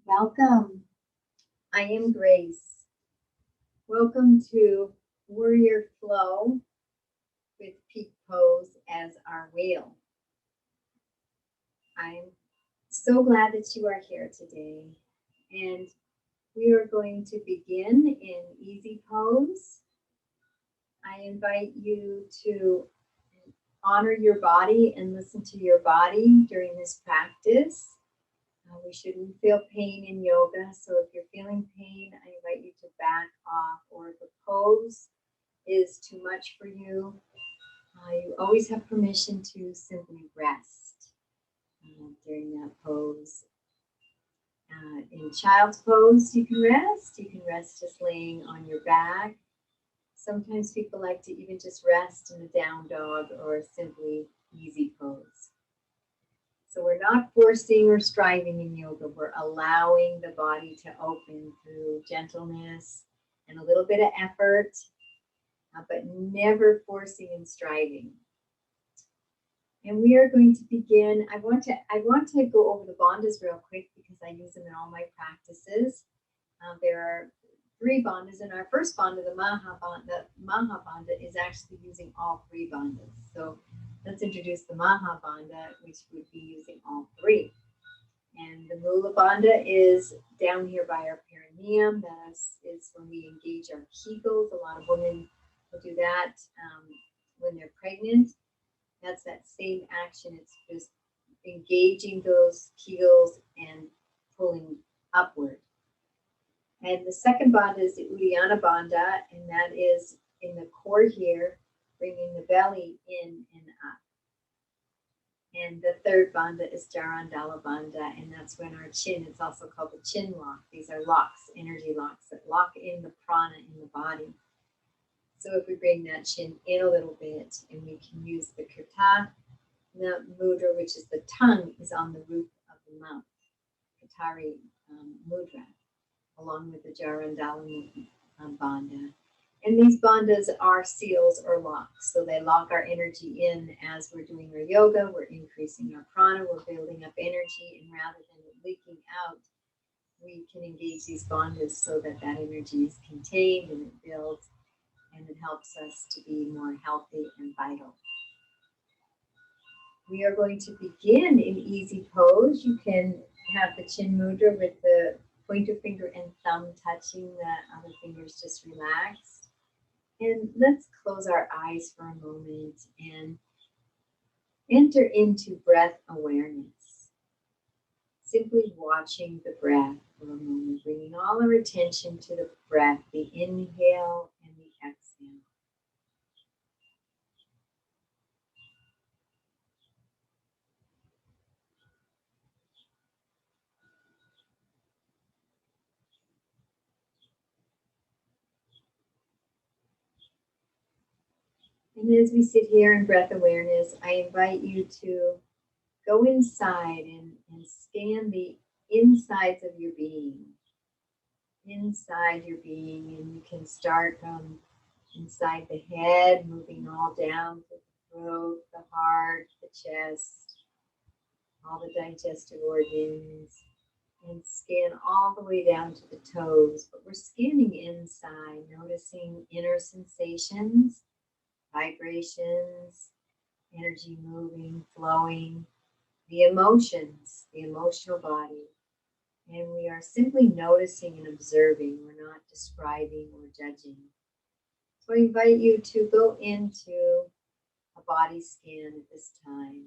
Welcome. I am Grace. Welcome to Warrior Flow with Peak Pose as our wheel. I'm so glad that you are here today. And we are going to begin in easy pose. I invite you to honor your body and listen to your body during this practice. We shouldn't feel pain in yoga, so if you're feeling pain, I invite you to back off, or if the pose is too much for you, you always have permission to simply rest during that pose. In child's pose, you can rest. You can rest just laying on your back. Sometimes people like to even just rest in a down dog or simply easy pose. So we're not forcing or striving in yoga. We're allowing the body to open through gentleness and a little bit of effort, but never forcing and striving. And we are going to begin. I want to go over the bandhas real quick because I use them in all my practices. There are 3 bandhas, and our first bandha, the Maha Bandha, is actually using all 3 bandhas. So let's introduce the Maha Bandha, which would be using all 3. And the Mula Bandha is down here by our perineum. That is when we engage our kegels. A lot of women will do that when they're pregnant. That's that same action. It's just engaging those kegels and pulling upward. And the second bandha is the Uddiyana Bandha, and that is in the core here, bringing the belly in and up. And the third bandha is Jarandala Bandha, and that's when our chin, it's also called the chin lock. These are locks, energy locks that lock in the prana in the body. So if we bring that chin in a little bit, and we can use the Kirta mudra, which is the tongue is on the roof of the mouth, Katari mudra, along with the Jarandala Bandha. And these bandhas are seals or locks. So they lock our energy in as we're doing our yoga. We're increasing our prana. We're building up energy. And rather than it leaking out, we can engage these bandhas so that that energy is contained and it builds. And it helps us to be more healthy and vital. We are going to begin in easy pose. You can have the chin mudra with the pointer finger and thumb touching, the other fingers just relaxed. And let's close our eyes for a moment and enter into breath awareness. Simply watching the breath for a moment, bringing all our attention to the breath, the inhale and the exhale. And as we sit here in breath awareness, I invite you to go inside and scan the insides of your being. Inside your being, and you can start from inside the head, moving all down to the throat, the heart, the chest, all the digestive organs, and scan all the way down to the toes. But we're scanning inside, noticing inner sensations, vibrations, energy moving, flowing, the emotions, the emotional body. And we are simply noticing and observing. We're not describing or judging. So I invite you to go into a body scan at this time.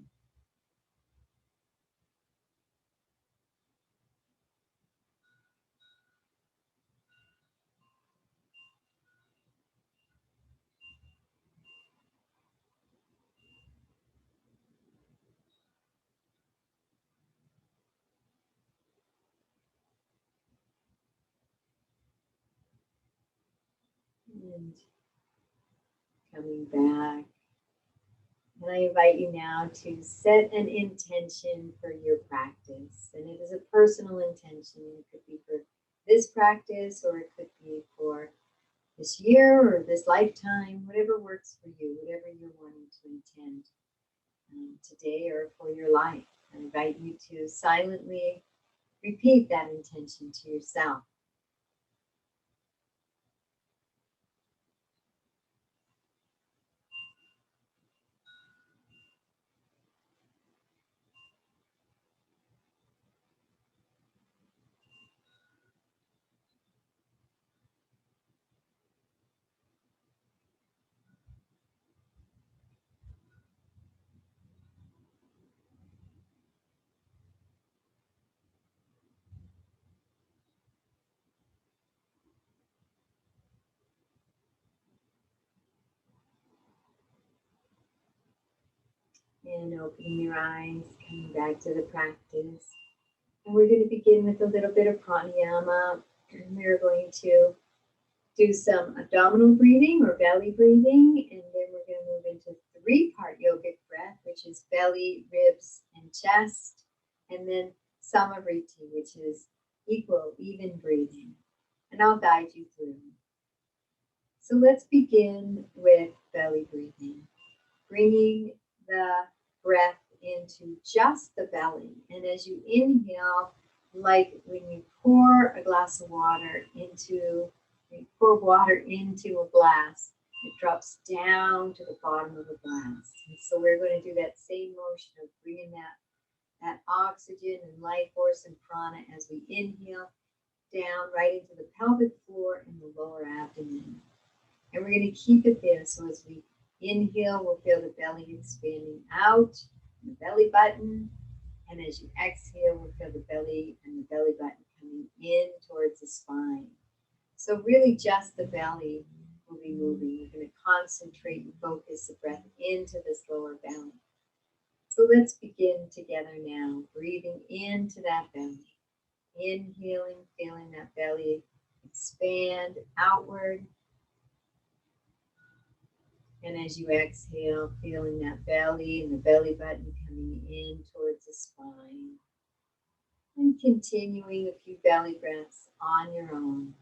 And coming back. And I invite you now to set an intention for your practice. And it is a personal intention. It could be for this practice, or it could be for this year or this lifetime, whatever works for you, whatever you're wanting to intend today or for your life. I invite you to silently repeat that intention to yourself. And opening your eyes, coming back to the practice. And we're going to begin with a little bit of pranayama. And we're going to do some abdominal breathing or belly breathing. And then we're going to move into three-part yogic breath, which is belly, ribs, and chest. And then samavriti, which is equal, even breathing. And I'll guide you through. So let's begin with belly breathing. Bringing the breath into just the belly. And as you inhale, like when you pour a glass of water into, you pour water into a glass, it drops down to the bottom of the glass. And so we're going to do that same motion of bringing that oxygen and life force and prana as we inhale down right into the pelvic floor and the lower abdomen. And we're going to keep it there. So as we inhale, we'll feel the belly expanding out, the belly button. And as you exhale, we'll feel the belly and the belly button coming in towards the spine. So really just the belly will be moving. We're going to concentrate and focus the breath into this lower belly. So let's begin together now, breathing into that belly. Inhaling, feeling that belly expand outward. And as you exhale, feeling that belly and the belly button coming in towards the spine. And continuing a few belly breaths on your own.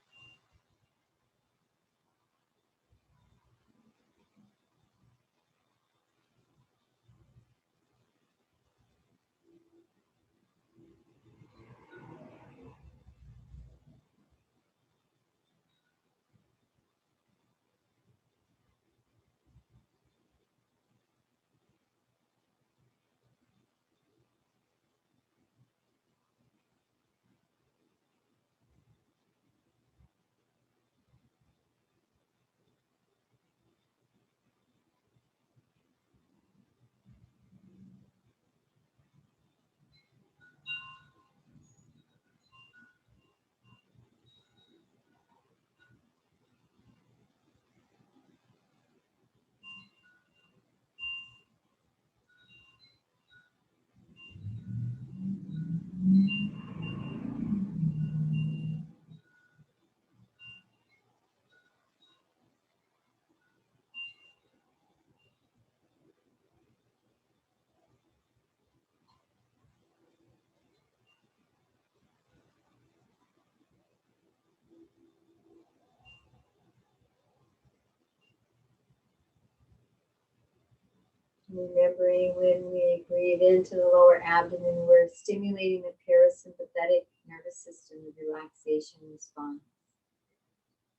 Remembering when we breathe into the lower abdomen, we're stimulating the parasympathetic nervous system, the relaxation response.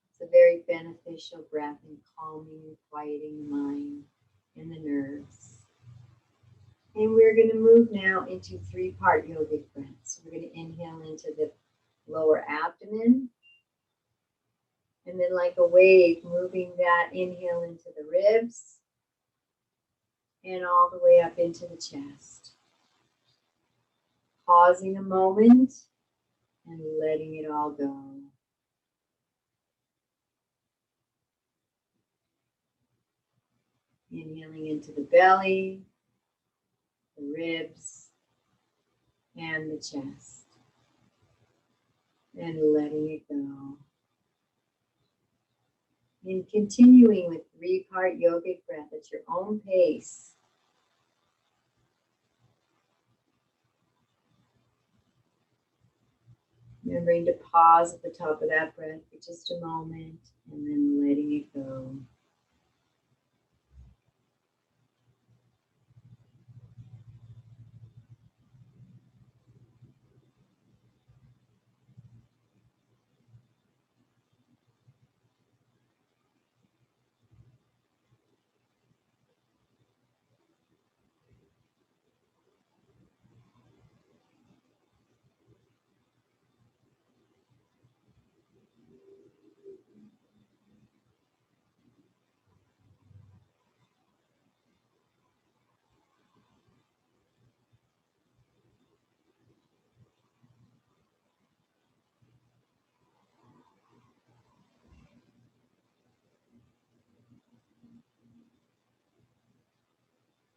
It's a very beneficial breath in calming and quieting the mind and the nerves. And we're going to move now into three-part yogic breaths. We're going to inhale into the lower abdomen. And then like a wave, moving that inhale into the ribs. And all the way up into the chest. Pausing a moment and letting it all go. Inhaling into the belly, the ribs, and the chest. And letting it go. And continuing with three-part yogic breath at your own pace. Remembering to pause at the top of that breath for just a moment and then letting it go.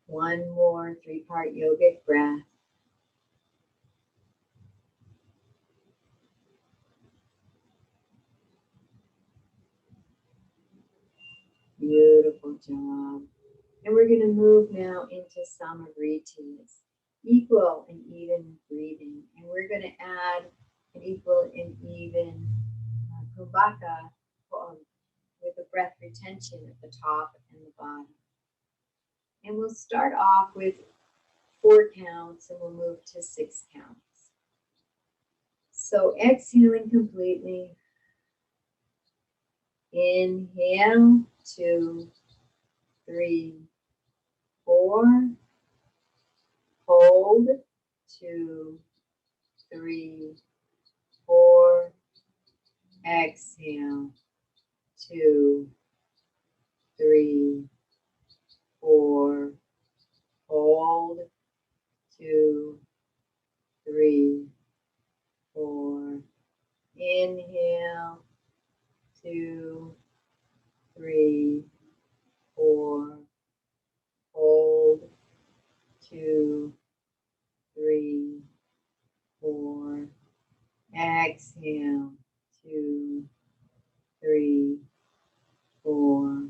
One more 3-part yogic breath. Beautiful job. And we're going to move now into Samavritis, equal and even breathing. And we're going to add an equal and even kumbhaka with the breath retention at the top and the bottom. And we'll start off with 4 counts and we'll move to 6 counts. So exhaling completely. Inhale, 2, 3, 4. Hold, 2, 3, 4. Exhale, 2, 3, 4. Hold, 2, 3, 4. Inhale, 2, 3, 4. Hold, 2, 3, 4. Exhale, 2, 3, 4.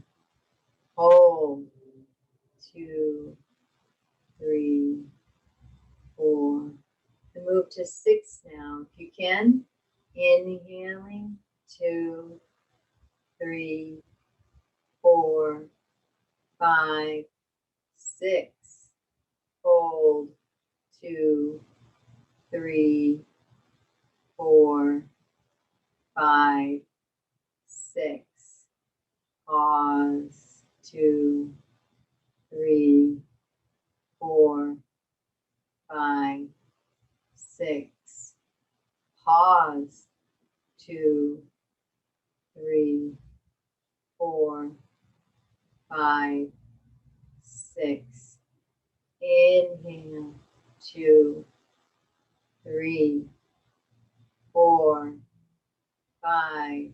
Hold, 2, 3, 4. And move to 6 now, if you can. Inhaling, 2, 3, 4, 5, 6. Hold, 2, 3, 4, 5, 6. Pause, 2, 3, 4, 5, 6. Pause, 2, 3, 4, 5, 6. Inhale, 2, 3, 4, 5,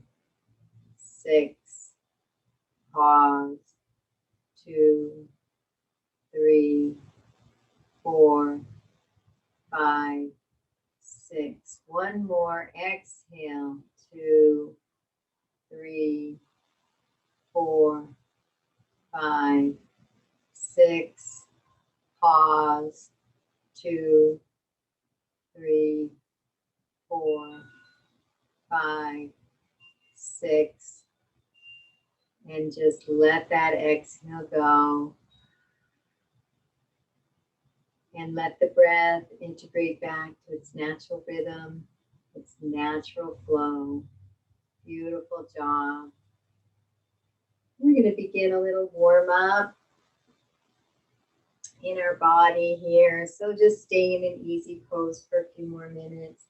6. Pause, 2, 3, 4, 5, 6. One more. Exhale, 2, 3, 4, 5, 6. Pause, 2, 3, 4, 5, 6. And just let that exhale go. And let the breath integrate back to its natural rhythm, its natural flow. Beautiful job. We're going to begin a little warm up in our body here. So just stay in an easy pose for a few more minutes.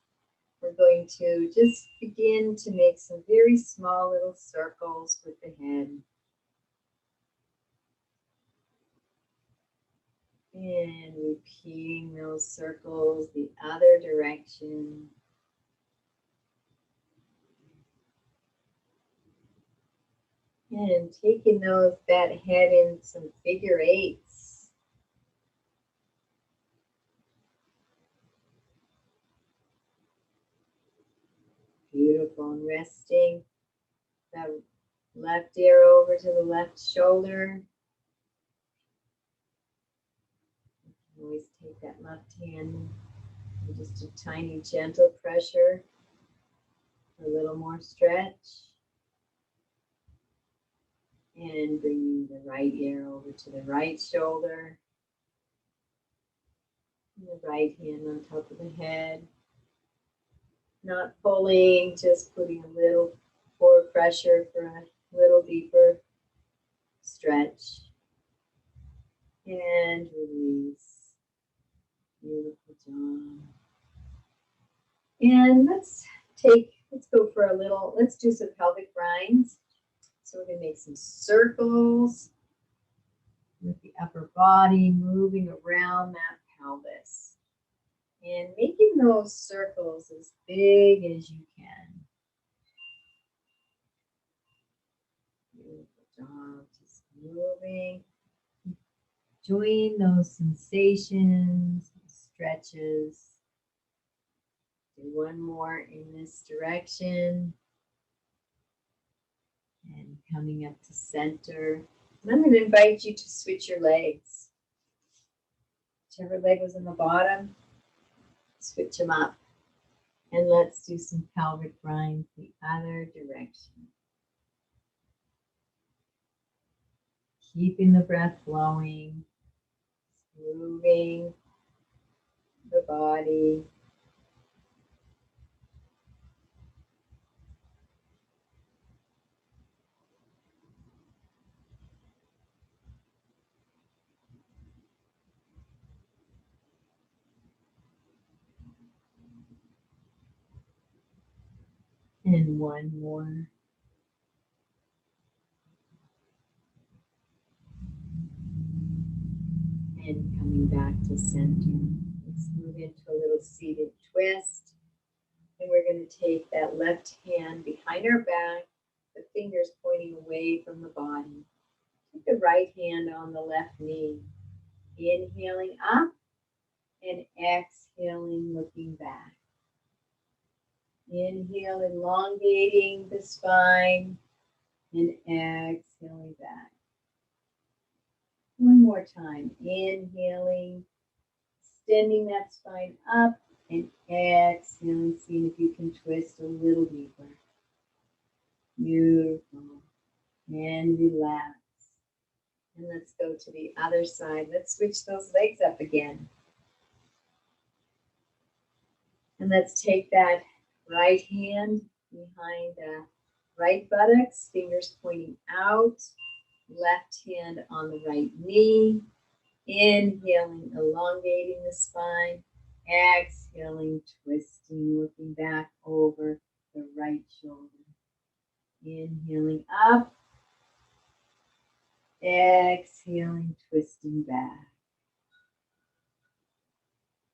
We're going to just begin to make some very small little circles with the head. And repeating those circles the other direction. And taking that head in some figure 8s. Beautiful. And resting that left ear over to the left shoulder. You can always take that left hand and just a tiny gentle pressure for a little more stretch. And bringing the right ear over to the right shoulder. And the right hand on top of the head. Not pulling, just putting a little forward pressure for a little deeper stretch. And release. Beautiful job. And let's go for a little, let's do some pelvic grinds. So we're going to make some circles with the upper body moving around that pelvis. And making those circles as big as you can. Beautiful job. Just moving. Enjoying those sensations, stretches. Do one more in this direction. And coming up to center. And I'm going to invite you to switch your legs. Whichever leg was on the bottom, switch them up. And let's do some pelvic grinds the other direction. Keeping the breath flowing, moving the body. And one more. And coming back to center. Let's move into a little seated twist. And we're going to take that left hand behind our back, the fingers pointing away from the body. Take the right hand on the left knee. Inhaling up and exhaling, looking back. Inhale, elongating the spine, and exhaling back. One more time. Inhaling, extending that spine up, and exhaling, seeing if you can twist a little deeper. Beautiful. And relax. And let's go to the other side. Let's switch those legs up again. And let's take that right hand behind the right buttocks, fingers pointing out, left hand on the right knee, inhaling, elongating the spine, exhaling, twisting, looking back over the right shoulder. Inhaling up, exhaling, twisting back.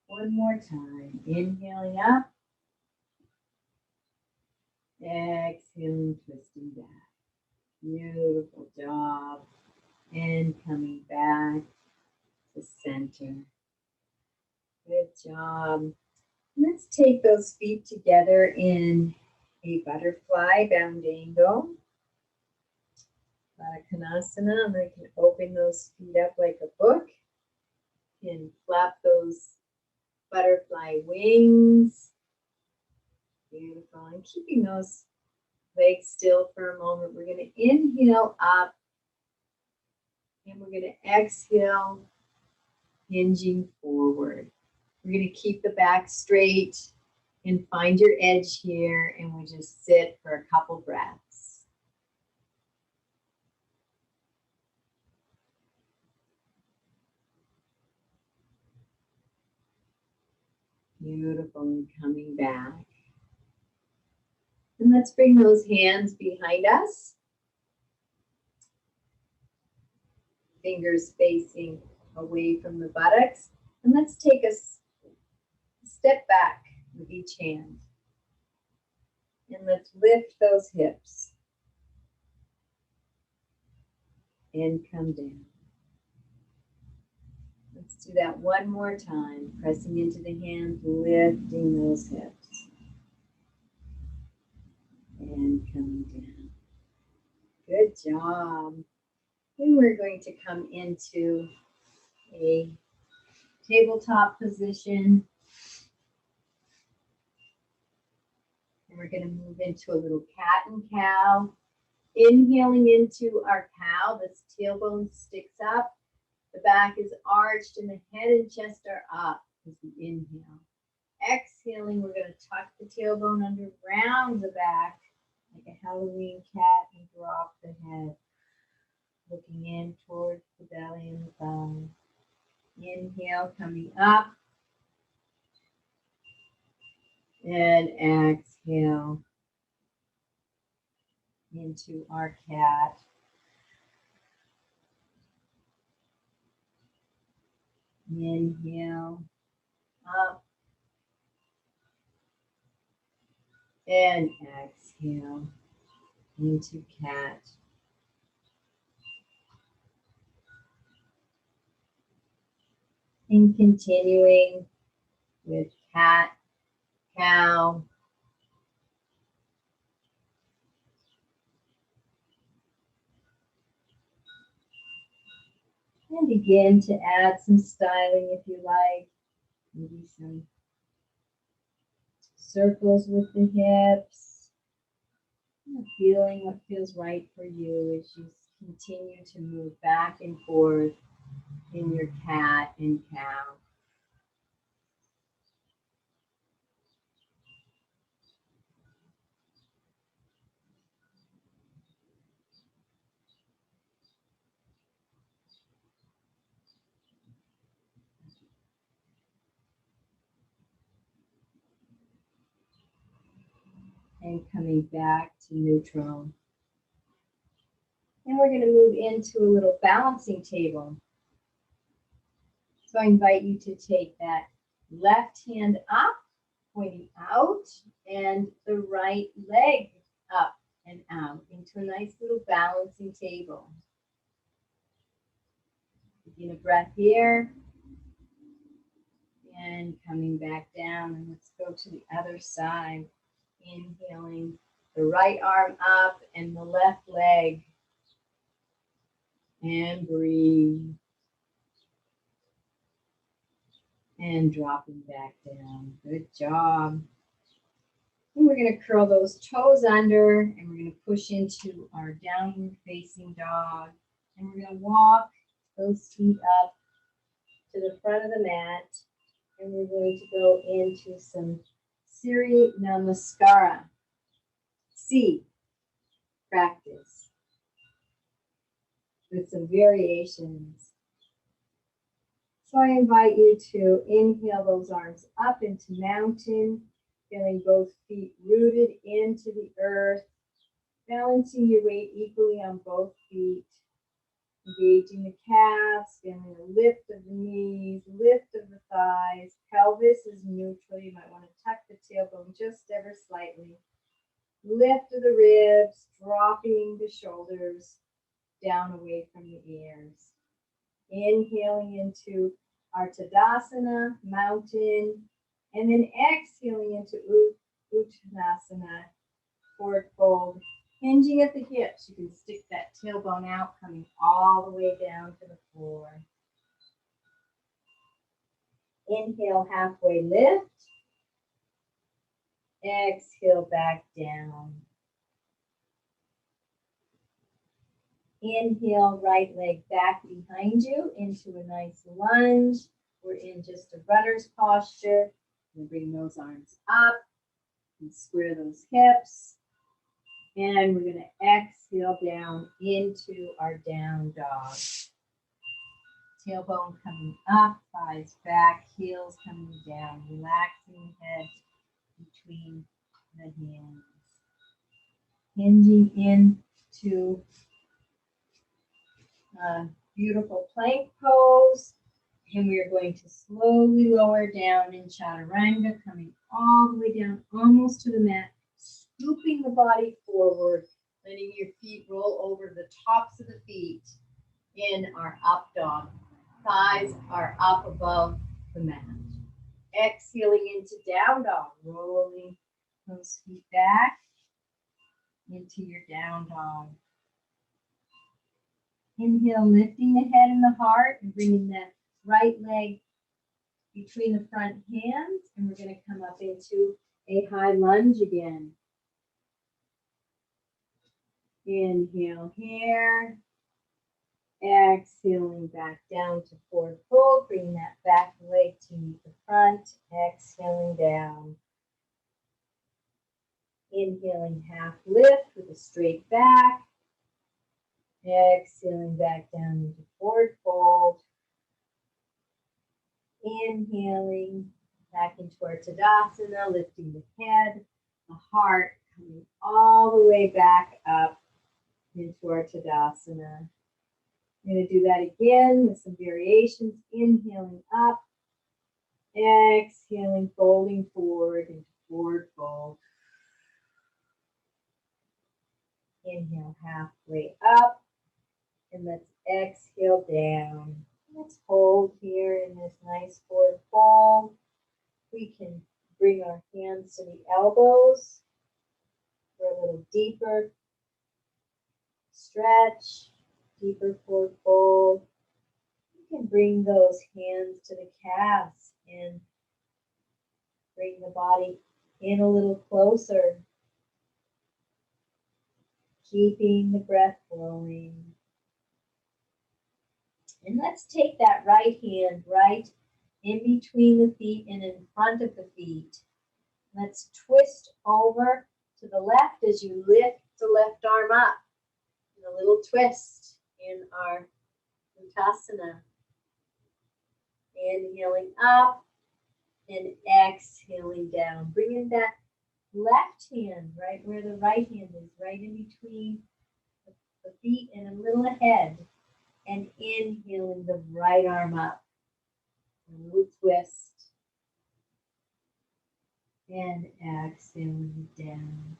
One more time, inhaling up, exhaling, twisting back. Beautiful job. And coming back to center. Good job. Let's take those feet together in a butterfly bound angle. Konasana, and I can open those feet up like a book. And flap those butterfly wings. Beautiful. And keeping those legs still for a moment. We're going to inhale up. And we're going to exhale, hinging forward. We're going to keep the back straight and find your edge here. And we just sit for a couple breaths. Beautiful. And coming back. And let's bring those hands behind us. Fingers facing away from the buttocks. And let's take a step back with each hand. And let's lift those hips. And come down. Let's do that one more time. Pressing into the hands, lifting those hips. And coming down. Good job. And we're going to come into a tabletop position. And we're going to move into a little cat and cow. Inhaling into our cow, the tailbone sticks up. The back is arched and the head and chest are up as we inhale. Exhaling, we're going to tuck the tailbone under, round the back like a Halloween cat and drop the head. Looking in towards the belly and the thigh. Inhale, coming up. And exhale into our cat. Inhale, up. And exhale into cat. And continuing with cat, cow, and begin to add some styling if you like. Maybe some circles with the hips. Feeling what feels right for you as you continue to move back and forth in your cat and cow. And coming back to neutral. And we're going to move into a little balancing table. So I invite you to take that left hand up, pointing out, and the right leg up and out into a nice little balancing table. Taking a breath here. And coming back down. And let's go to the other side. Inhaling the right arm up and the left leg. And breathe. And dropping back down. Good job. And we're going to curl those toes under and we're going to push into our downward facing dog. And we're going to walk those feet up to the front of the mat. And we're going to go into some Surya Namaskara. C practice with some variations. So I invite you to inhale those arms up into mountain, feeling both feet rooted into the earth, balancing your weight equally on both feet, engaging the calves, feeling a lift of the knees, lift of the thighs, pelvis is neutral. You might want to tuck the tailbone just ever slightly. Lift of the ribs, dropping the shoulders down away from the ears. Inhaling into our Tadasana, mountain, and then exhaling into Uttanasana, forward fold, hinging at the hips. You can stick that tailbone out, coming all the way down to the floor. Inhale, halfway lift. Exhale, back down. Inhale, right leg back behind you into a nice lunge. We're in just a runner's posture. We'll bring those arms up and square those hips. And we're going to exhale down into our down dog. Tailbone coming up, thighs back, heels coming down, relaxing head between the hands. Hinging into a beautiful plank pose. And we are going to slowly lower down in Chaturanga, coming all the way down almost to the mat, scooping the body forward, letting your feet roll over the tops of the feet in our up dog. Thighs are up above the mat. Exhaling into down dog, rolling those feet back into your down dog. Inhale, lifting the head and the heart and bringing that right leg between the front hands. And we're going to come up into a high lunge again. Inhale here. Exhaling back down to forward fold. Bring that back leg to meet the front. Exhaling down. Inhaling half lift with a straight back. Exhaling back down into forward fold. Inhaling back into our Tadasana, lifting the head, the heart, coming all the way back up into our Tadasana. We're going to do that again with some variations. Inhaling up, exhaling, folding forward into forward fold. Inhale halfway up, and let's exhale down. Let's hold here in this nice bring our hands to the elbows for a little deeper stretch, deeper forward fold. You can bring those hands to the calves and bring the body in a little closer, keeping the breath flowing. And let's take that right hand right in between the feet and in front of the feet. Let's twist over to the left as you lift the left arm up. And a little twist in our Uttasana. Inhaling up and exhaling down. Bringing that left hand right where the right hand is, right in between the feet and a little ahead. And inhaling the right arm up. A little twist. And exhaling down.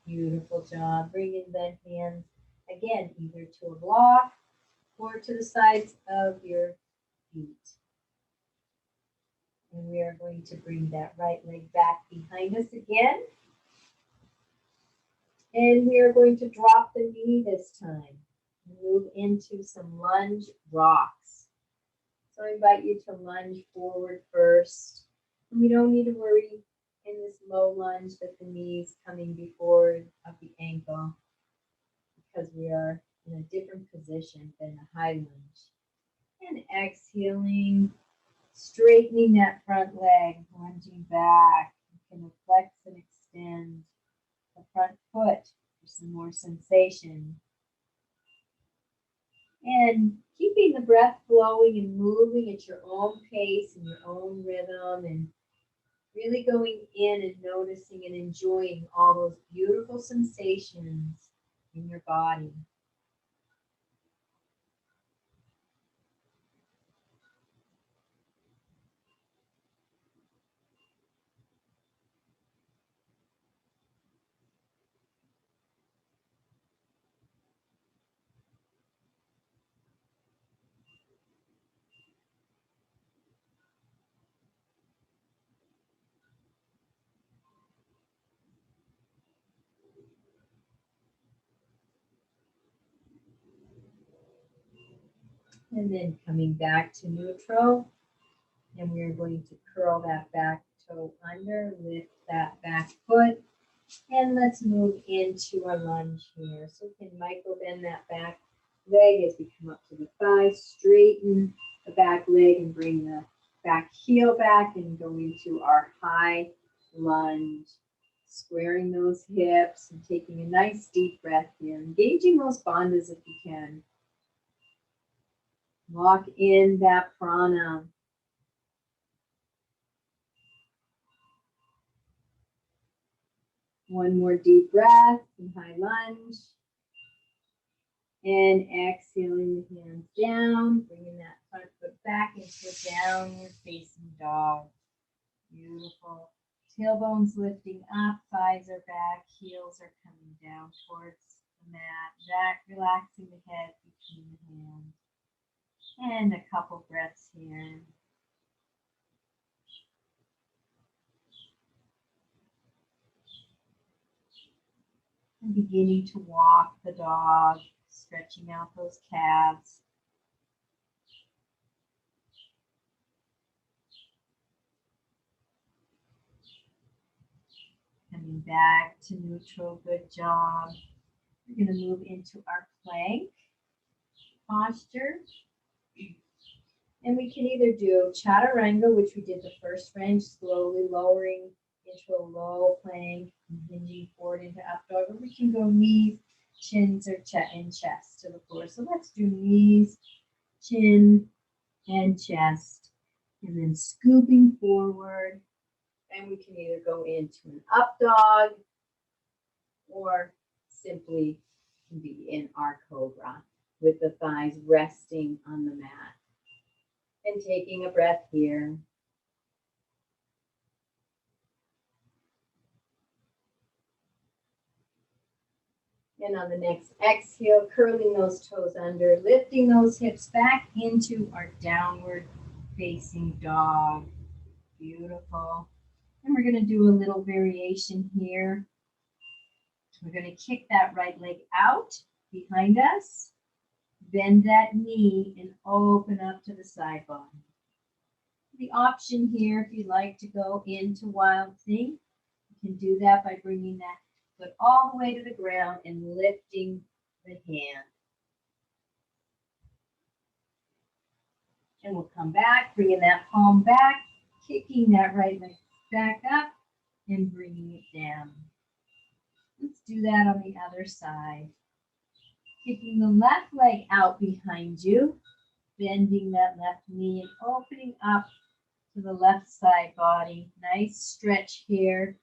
Beautiful job. Bringing the hands again either to a block or to the sides of your feet. And we are going to bring that right leg back behind us again. And we are going to drop the knee this time. Move into some lunge rocks. So I invite you to lunge forward first. And we don't need to worry in this low lunge that the knee is coming before of the ankle because we are in a different position than a high lunge. And exhaling, straightening that front leg, lunging back. You can flex and extend the front foot for some more sensation. And keeping the breath flowing and moving at your own pace and your own rhythm, and really going in and noticing and enjoying all those beautiful sensations in your body. And then coming back to neutral. And we're going to curl that back toe under, lift that back foot. And let's move into our lunge here. So we can micro bend that back leg as we come up to the thigh, straighten the back leg and bring the back heel back and go into our high lunge. Squaring those hips and taking a nice deep breath here. Engaging those bandhas if you can. Lock in that prana. One more deep breath in high lunge. And exhaling the hands down, bringing that front foot back into a downward facing dog. Beautiful. Tailbones lifting up, thighs are back, heels are coming down towards the mat. Back, relaxing the head between the hands. And a couple breaths here. And beginning to walk the dog, stretching out those calves. Coming back to neutral, good job. We're going to move into our plank posture. And we can either do chaturanga, which we did the first range, slowly lowering into a low plank, and hinging forward into up dog, or we can go knees, chins, or and chest to the floor. So let's do knees, chin, and chest, and then scooping forward. And we can either go into an up dog or simply be in our cobra with the thighs resting on the mat. And taking a breath here. And on the next exhale, curling those toes under, lifting those hips back into our downward facing dog. Beautiful. And we're going to do a little variation here. We're going to kick that right leg out behind us, bend that knee, and open up to the side body. The option here, if you'd like to go into Wild Thing, you can do that by bringing that foot all the way to the ground and lifting the hand. And we'll come back, bringing that palm back, kicking that right leg back up, and bringing it down. Let's do that on the other side. Kicking the left leg out behind you, bending that left knee and opening up to the left side body. Nice stretch here.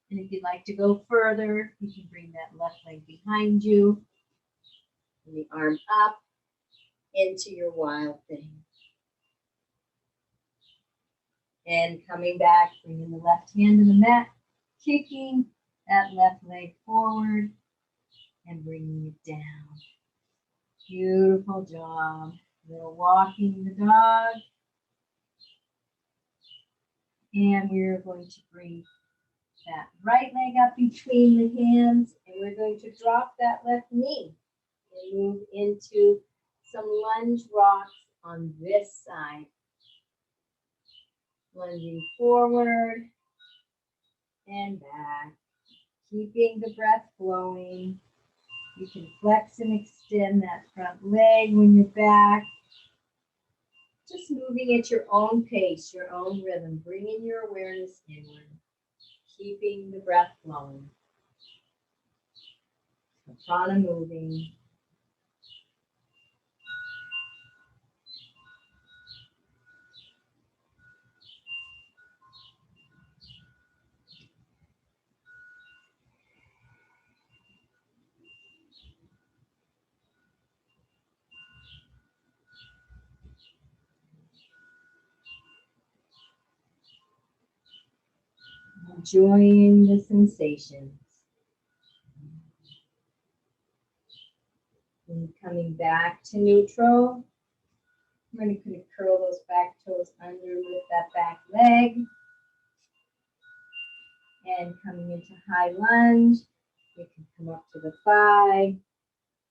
And if you'd like to go further, you can bring that left leg behind you and the arm up into your Wild Thing. And coming back, bringing the left hand to the mat, kicking that left leg forward and bringing it down. Beautiful job. Little walking the dog. And we're going to bring that right leg up between the hands, and we're going to drop that left knee and move into some lunge rocks on this side. Lunging forward and back, keeping the breath flowing. You can flex and extend that front leg when you're back. Just moving at your own pace, your own rhythm, bringing your awareness inward, keeping the breath flowing. Prana moving. Enjoying the sensations. And coming back to neutral. I'm going to curl those back toes under with that back leg. And coming into high lunge, you can come up to the thigh.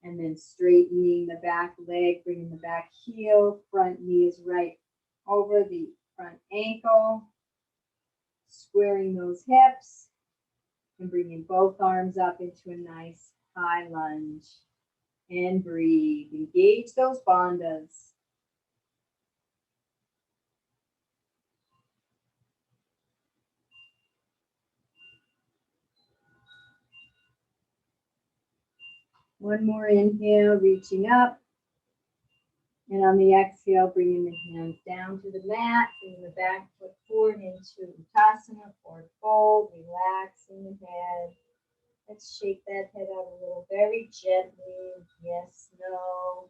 And then straightening the back leg, bringing the back heel. Front knee is right over the front ankle. Squaring those hips. And bringing both arms up into a nice high lunge. And breathe. Engage those bandhas. One more inhale, reaching up. And on the exhale, bringing the hands down to the mat, bringing the back foot forward into Uttanasana, forward fold, relaxing the head. Let's shake that head out a little, very gently. Yes, no.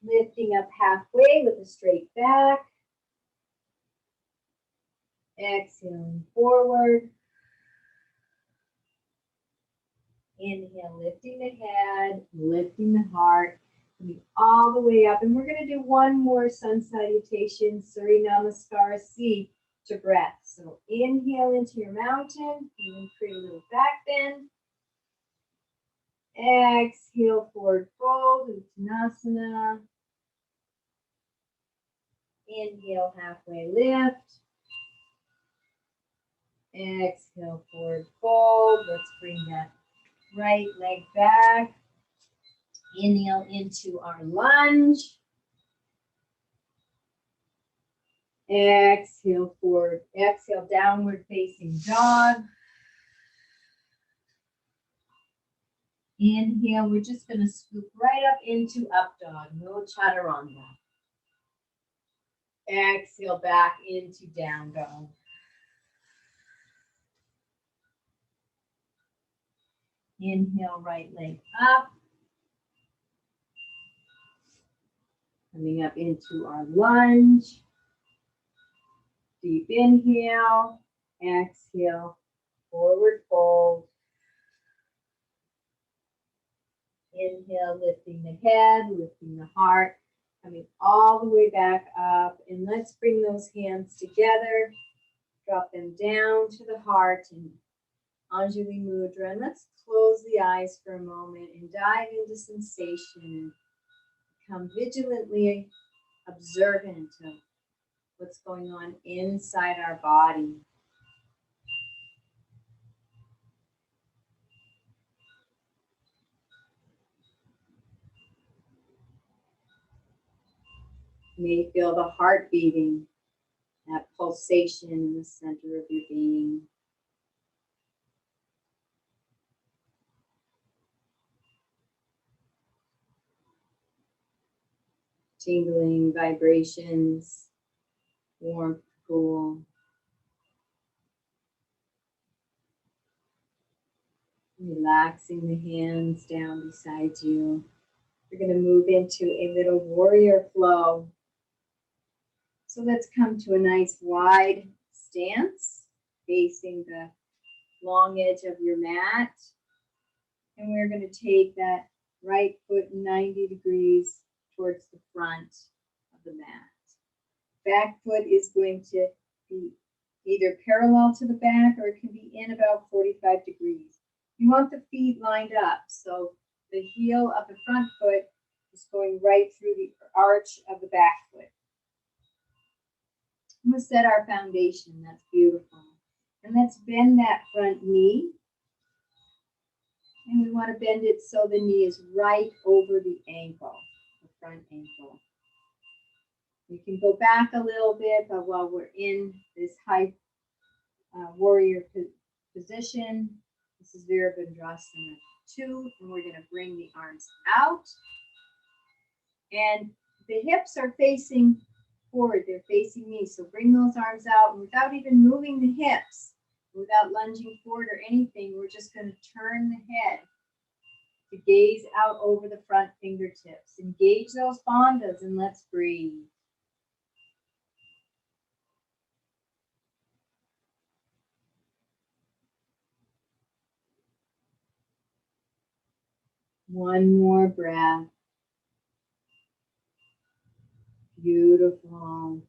Lifting up halfway with a straight back. Exhaling forward. Inhale, lifting the head, lifting the heart, coming all the way up. And we're going to do one more sun salutation, Surya Namaskar C to breath. So inhale into your mountain, and create a little back bend. Exhale, forward fold, Uttanasana. Inhale, halfway lift. Exhale, forward fold. Let's bring that right leg back. Inhale into our lunge. Exhale forward. Exhale, downward facing dog. Inhale, we're just going to scoop right up into up dog. No chaturanga. Exhale, back into down dog. Inhale, right leg up. Coming up into our lunge. Deep inhale. Exhale, forward fold. Inhale, lifting the head, lifting the heart. Coming all the way back up. And let's bring those hands together. Drop them down to the heart and Anjali Mudra. And let's close the eyes for a moment and dive into sensation. Become vigilantly observant of what's going on inside our body. You may feel the heart beating, that pulsation in the center of your being. Tingling vibrations, warmth, cool. Relaxing the hands down beside you. We're going to move into a little warrior flow. So let's come to a nice wide stance, facing the long edge of your mat. And we're going to take that right foot 90 degrees towards the front of the mat. Back foot is going to be either parallel to the back or it can be in about 45 degrees. You want the feet lined up, so the heel of the front foot is going right through the arch of the back foot. I'm going to set our foundation. That's beautiful. And let's bend that front knee. And we want to bend it so the knee is right over the ankle, the front ankle. You can go back a little bit, but while we're in this high warrior position, this is Virabhadrasana 2, and we're going to bring the arms out. And the hips are facing forward, they're facing me, so bring those arms out, and without even moving the hips, without lunging forward or anything, we're just going to turn the head to gaze out over the front fingertips. Engage those bandhas and let's breathe. One more breath. Beautiful.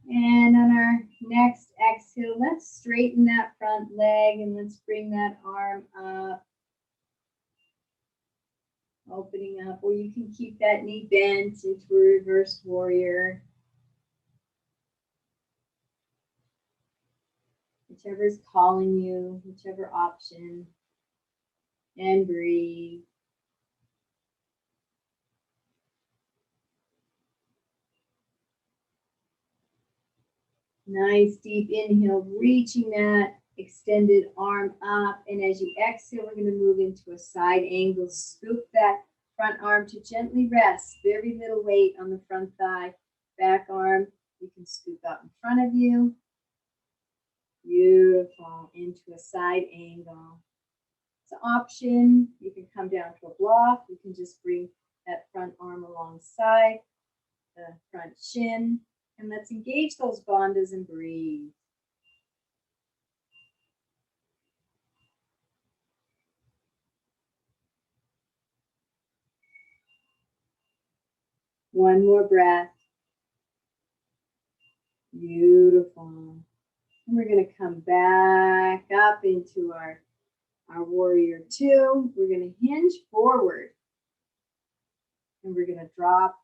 And on our next exhale, let's straighten that front leg and let's bring that arm up. Opening up, or you can keep that knee bent into a reverse warrior. Whichever is calling you, whichever option. And breathe. Nice deep inhale, reaching that extended arm up. And as you exhale, we're going to move into a side angle. Scoop that front arm to gently rest. Very little weight on the front thigh. Back arm, you can scoop out in front of you. Beautiful. Into a side angle. It's an option. You can come down to a block. You can just bring that front arm alongside the front shin. And let's engage those bandhas and breathe. One more breath. Beautiful. And we're going to come back up into our warrior 2. We're going to hinge forward. And we're going to drop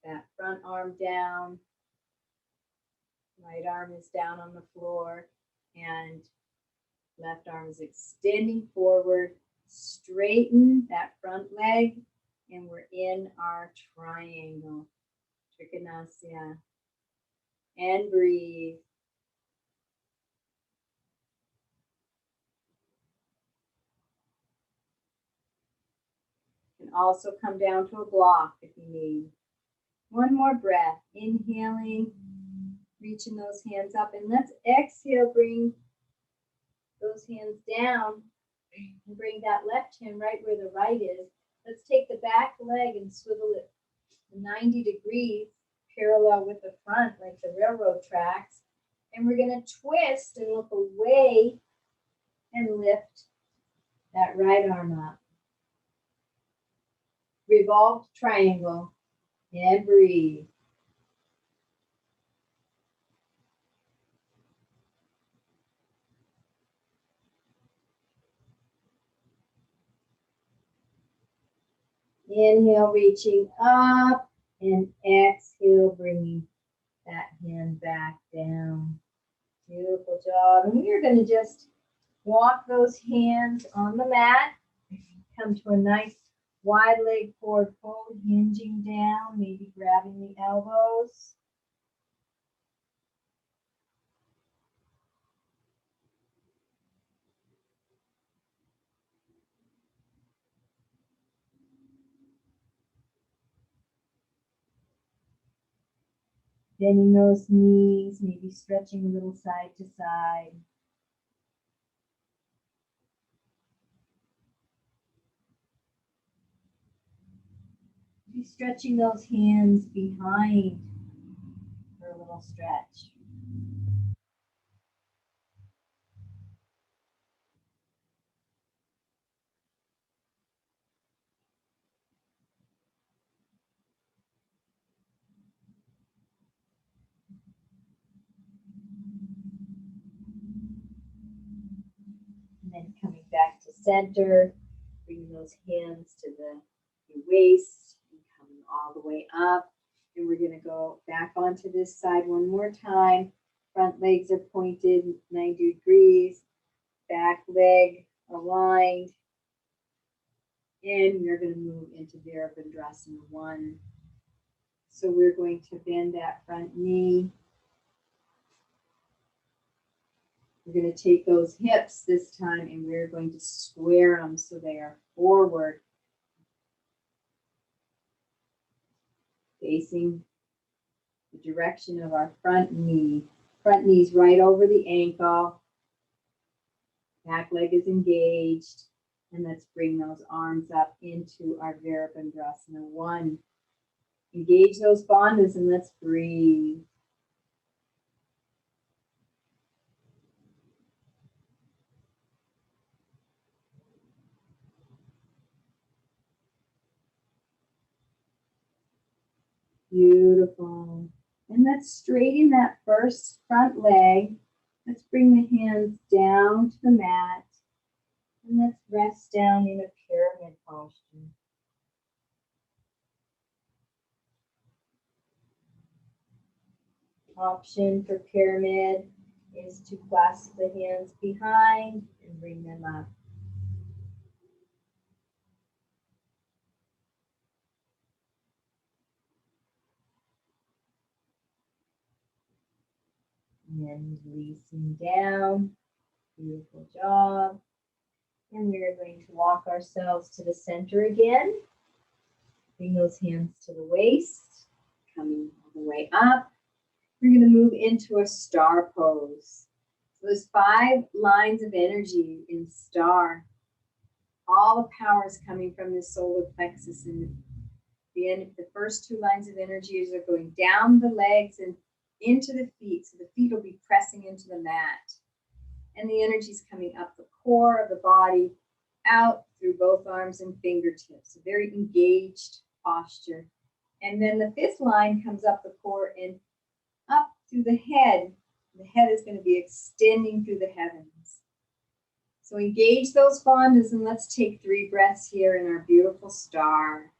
that front arm down. Right arm is down on the floor. And left arm is extending forward. Straighten that front leg. And we're in our triangle. Trikonasya. And breathe. You can also come down to a block if you need. One more breath. Inhaling, reaching those hands up. And let's exhale, bring those hands down and bring that left hand right where the right is. Let's take the back leg and swivel it 90 degrees parallel with the front like the railroad tracks. And we're going to twist and look away and lift that right arm up. Revolved triangle. And breathe. Inhale, reaching up, and exhale, bringing that hand back down. Beautiful job. And we're going to just walk those hands on the mat. Come to a nice wide leg forward fold, hinging down, maybe grabbing the elbows. Bending those knees, maybe stretching a little side to side. Be stretching those hands behind for a little stretch. And then coming back to center, bringing those hands to the waist and coming all the way up. And we're going to go back onto this side one more time. Front legs are pointed 90 degrees, back leg aligned. And we're going to move into Virabhadrasana 1. So we're going to bend that front knee. We're going to take those hips this time and we're going to square them so they are forward, facing the direction of our front knee. Front knee's right over the ankle. Back leg is engaged. And let's bring those arms up into our Virabhadrasana 1. Engage those bandhas and let's breathe. Beautiful. And let's straighten that first front leg. Let's bring the hands down to the mat. And let's rest down in a pyramid posture. Option for pyramid is to clasp the hands behind and bring them up. And then releasing down. Beautiful job. And we're going to walk ourselves to the center again. Bring those hands to the waist, coming all the way up. We're going to move into a star pose. So there's 5 lines of energy in star. All the power is coming from the solar plexus. And the first 2 lines of energies are going down the legs and into the feet. So the feet will be pressing into the mat. And the energy is coming up the core of the body, out through both arms and fingertips. A very engaged posture. And then the 5th line comes up the core and up through the head. The head is going to be extending through the heavens. So engage those bandhas and let's take 3 breaths here in our beautiful star.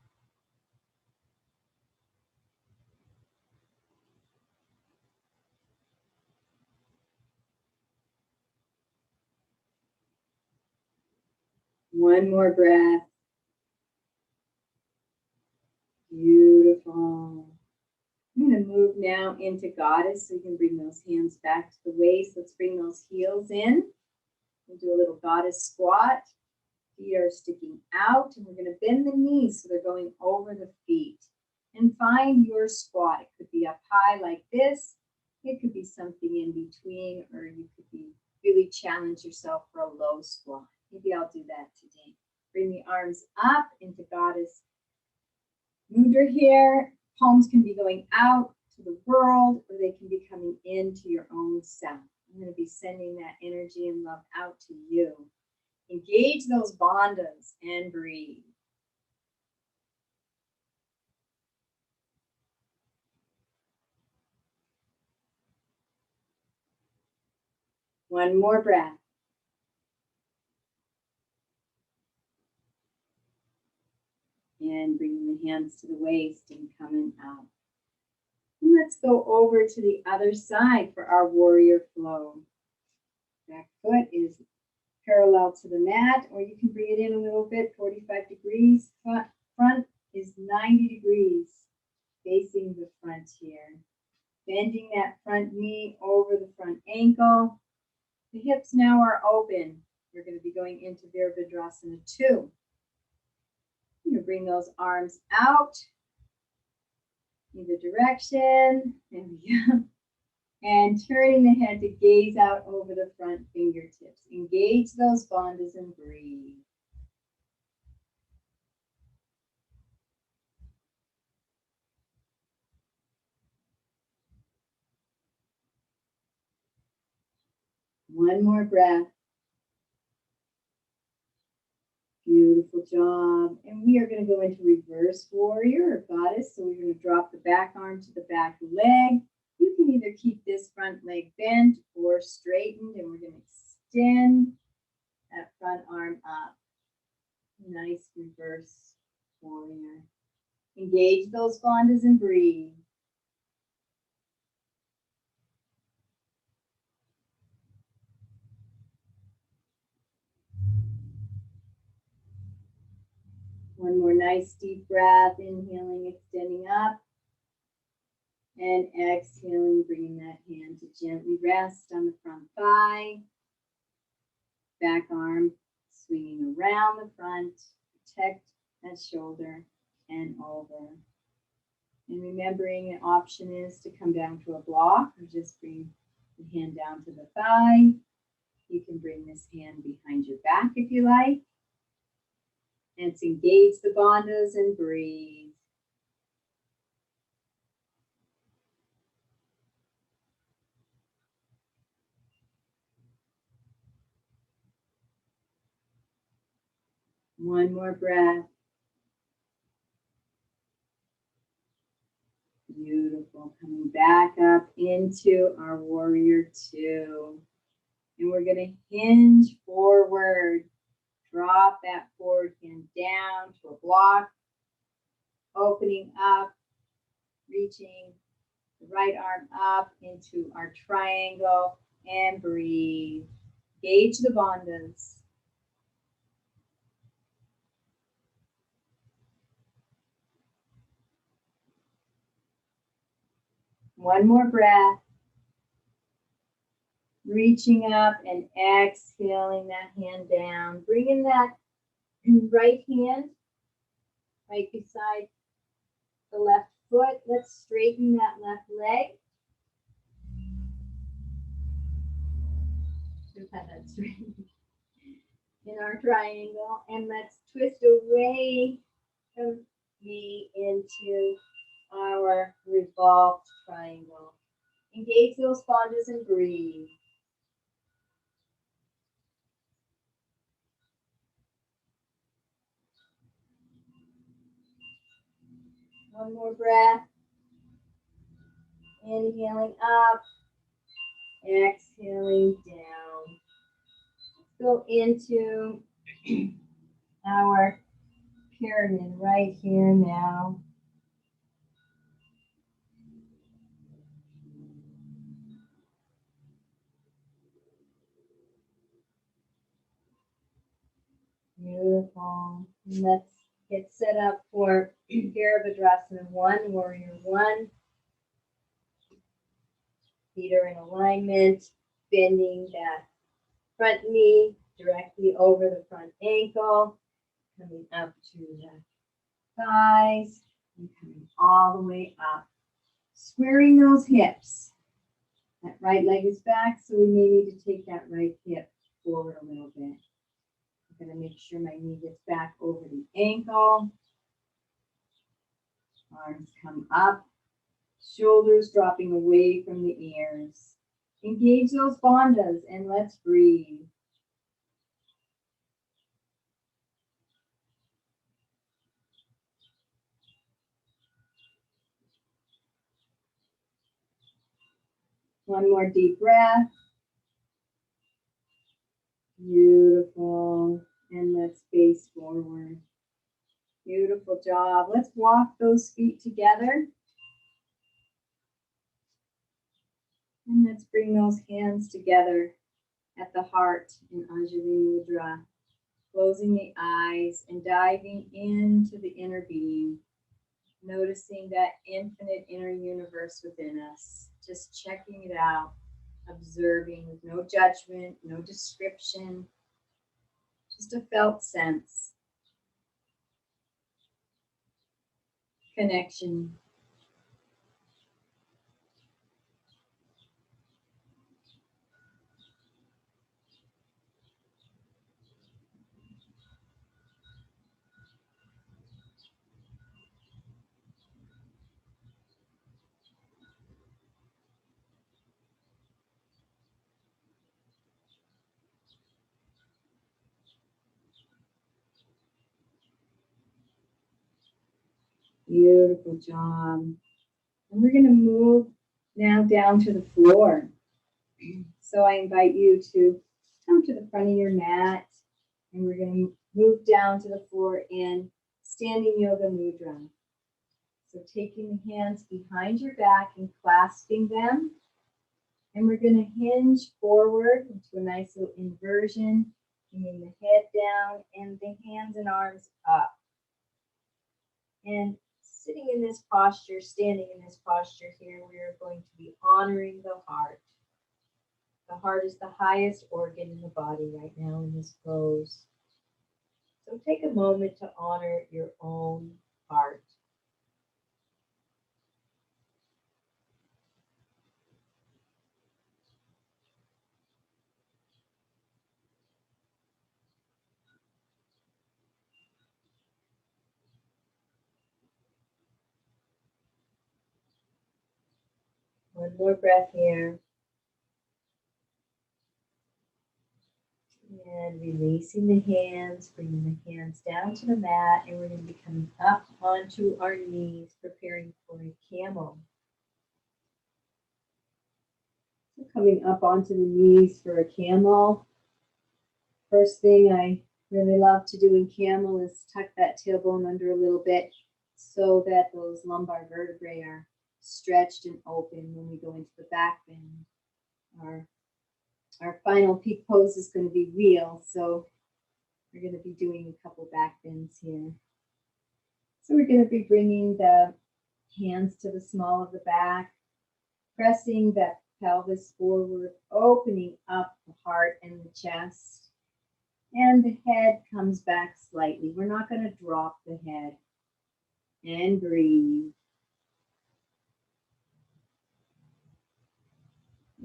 One more breath. Beautiful. I'm going to move now into Goddess, so you can bring those hands back to the waist. Let's bring those heels in. We'll do a little Goddess squat. Feet are sticking out, and we're going to bend the knees so they're going over the feet. And find your squat. It could be up high like this. It could be something in between, or you could be really challenge yourself for a low squat. Maybe I'll do that today. Bring the arms up into Goddess Mudra here. Palms can be going out to the world, or they can be coming into your own self. I'm going to be sending that energy and love out to you. Engage those bandhas and breathe. One more breath. And bringing the hands to the waist and coming up. And let's go over to the other side for our warrior flow. Back foot is parallel to the mat, or you can bring it in a little bit, 45 degrees. Front is 90 degrees, facing the front here. Bending that front knee over the front ankle. The hips now are open. We're going to be going into Virabhadrasana 2. You're going to bring those arms out, either direction. There we go. And turning the head to gaze out over the front fingertips. Engage those bandhas and breathe. One more breath. Beautiful job. And we are going to go into reverse warrior or goddess. So we're going to drop the back arm to the back leg. You can either keep this front leg bent or straightened, and we're going to extend that front arm up. Nice reverse warrior. Engage those bandhas and breathe. One more nice deep breath, inhaling, extending up. And exhaling, bringing that hand to gently rest on the front thigh. Back arm swinging around the front, protect that shoulder and over. And remembering an option is to come down to a block or just bring the hand down to the thigh. You can bring this hand behind your back if you like. And it's engage the bandhas and breathe. One more breath. Beautiful. Coming back up into our warrior 2. And we're going to hinge forward. Drop that forward hand down to a block. Opening up. Reaching the right arm up into our triangle. And breathe. Engage the bandhas. One more breath. Reaching up and exhaling that hand down. Bringing that right hand right beside the left foot. Let's straighten that left leg. We've had that straightened in our triangle. And let's twist away from me into our revolved triangle. Engage those bandhas and breathe. One more breath. Inhaling up, exhaling down. Let's go into our pyramid right here now. Beautiful. And let's get set up for Virabhadrasana 1, Warrior 1. Feet are in alignment, bending that front knee directly over the front ankle, coming up to the thighs, and coming all the way up. Squaring those hips. That right leg is back, so we may need to take that right hip forward a little bit. I'm going to make sure my knee gets back over the ankle. Arms come up. Shoulders dropping away from the ears. Engage those bandhas and let's breathe. One more deep breath. Beautiful. And let's face forward. Beautiful job. Let's walk those feet together. And let's bring those hands together at the heart in Anjali Mudra. Closing the eyes and diving into the inner being. Noticing that infinite inner universe within us. Just checking it out. Observing with no judgment, no description. Just a felt sense. Connection. Beautiful job. And we're going to move now down to the floor. So I invite you to come to the front of your mat, and we're going to move down to the floor in standing yoga mudra. So taking the hands behind your back and clasping them. And we're going to hinge forward into a nice little inversion, bringing the head down and the hands and arms up. And sitting in this posture, standing in this posture here, we are going to be honoring the heart. The heart is the highest organ in the body right now in this pose. So take a moment to honor your own heart. One more breath here. And releasing the hands, bringing the hands down to the mat, and we're going to be coming up onto our knees, preparing for a camel. So coming up onto the knees for a camel. First thing I really love to do in camel is tuck that tailbone under a little bit so that those lumbar vertebrae are stretched and open when we go into the back bend. Our final peak pose is going to be real, so we're going to be doing a couple back bends here. So we're going to be bringing the hands to the small of the back, pressing that pelvis forward, opening up the heart and the chest, and the head comes back slightly. We're not going to drop the head. And breathe.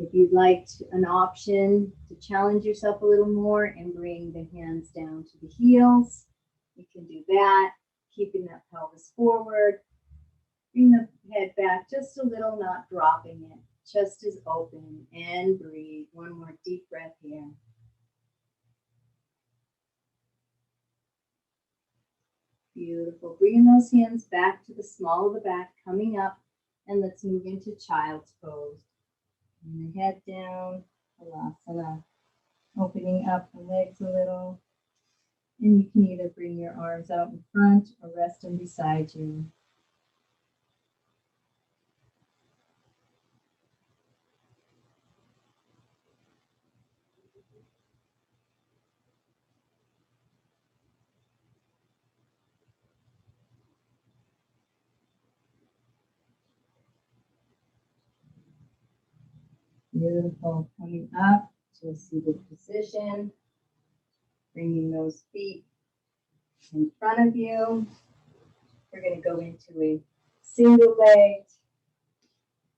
If you'd like an option to challenge yourself a little more and bring the hands down to the heels, you can do that, keeping that pelvis forward. Bring the head back just a little, not dropping it. Chest is open, and breathe. One more deep breath here. Beautiful. Bringing those hands back to the small of the back, coming up, and let's move into child's pose. Bring the head down, Halasana. Opening up the legs a little. And you can either bring your arms out in front or rest them beside you. Beautiful. Coming up to a seated position. Bringing those feet in front of you. We're going to go into a single legged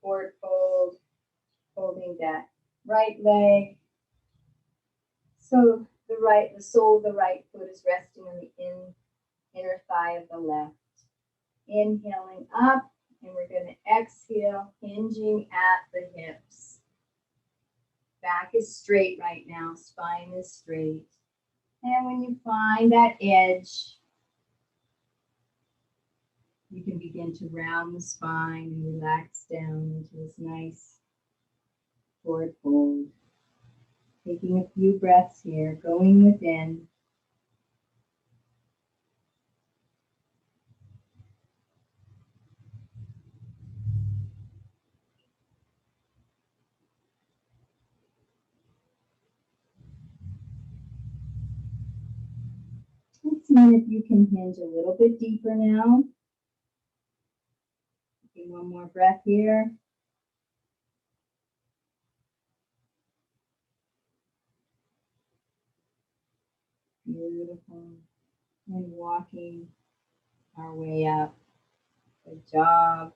forward fold, holding that right leg. So the sole of the right foot is resting on the inner thigh of the left. Inhaling up, and we're going to exhale, hinging at the hips. Back is straight right now, spine is straight. And when you find that edge, you can begin to round the spine and relax down into this nice forward fold. Taking a few breaths here, going within. Let's see if you can hinge a little bit deeper now. Taking one more breath here. Beautiful. And walking our way up. Good job.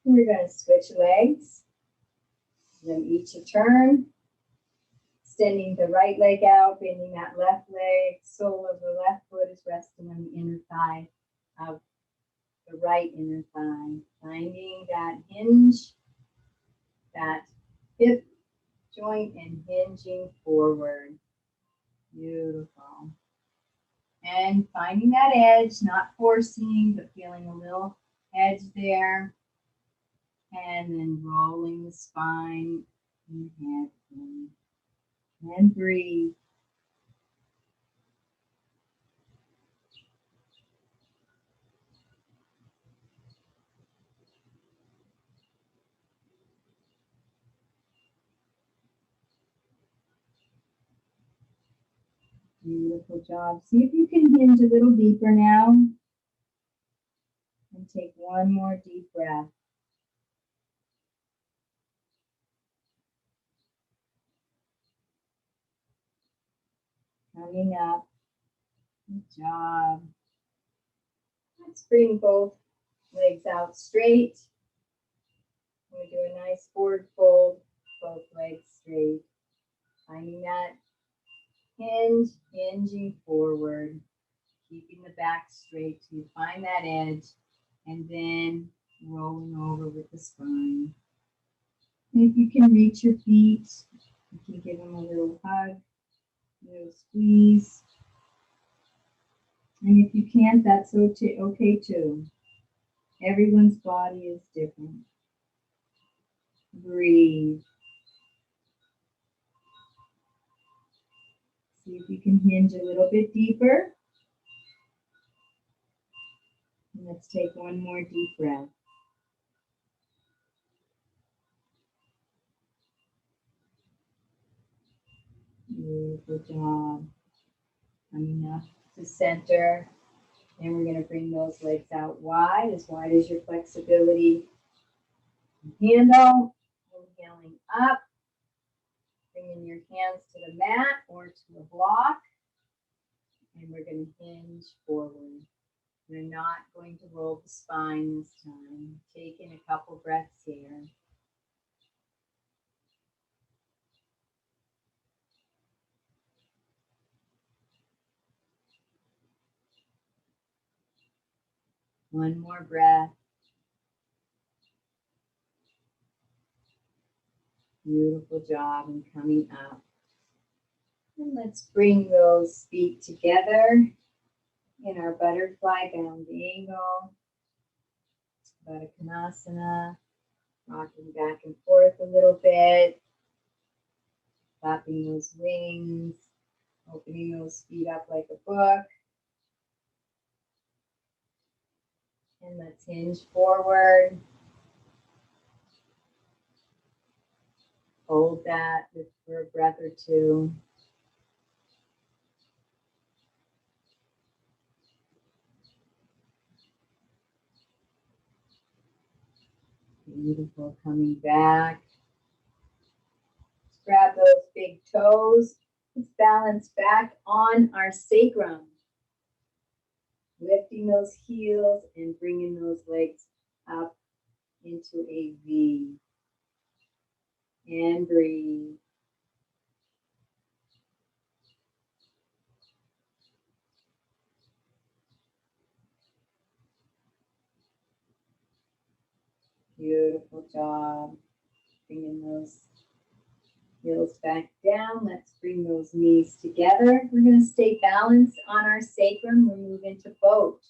We're going to switch legs. Then each a turn. Extending the right leg out, bending that left leg. Sole of the left foot is resting on the inner thigh of the right inner thigh. Finding that hinge, that hip joint, and hinging forward. Beautiful. And finding that edge, not forcing, but feeling a little edge there. And then rolling the spine and head in. And breathe. Beautiful job. See if you can hinge a little deeper now. And take one more deep breath. Coming up. Good job. Let's bring both legs out straight. We do a nice forward fold, both legs straight. Finding that hinge, hinging forward, keeping the back straight to find that edge, and then rolling over with the spine. And if you can reach your feet, you can give them a little hug, a little squeeze. And if you can't, that's okay too. Everyone's body is different. Breathe. See if you can hinge a little bit deeper. And let's take one more deep breath. Beautiful job. Coming up to center. And we're going to bring those legs out wide as your flexibility can handle. Inhaling up. Bringing your hands to the mat or to a block. And we're going to hinge forward. We're not going to roll the spine this time. Taking a couple breaths here. One more breath. Beautiful job. And coming up. And let's bring those feet together in our butterfly bound angle. Baddha Konasana. Rocking back and forth a little bit. Flapping those wings. Opening those feet up like a book. And let's hinge forward. Hold that for a breath or two. Beautiful. Coming back. Let's grab those big toes. Let's balance back on our sacrum. Lifting those heels and bringing those legs up into a V. And breathe. Beautiful job. Bringing those heels back down. Let's bring those knees together. We're going to stay balanced on our sacrum. We'll move into boat.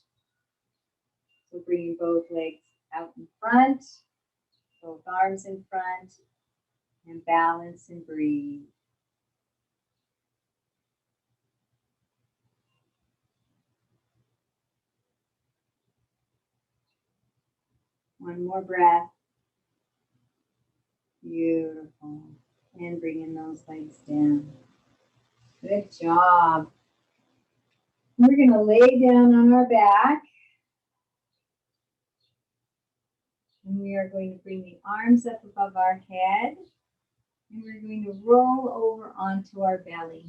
So bringing both legs out in front, both arms in front, and balance and breathe. One more breath. Beautiful. And bringing those legs down. Good job. We're going to lay down on our back. And we are going to bring the arms up above our head. And we're going to roll over onto our belly.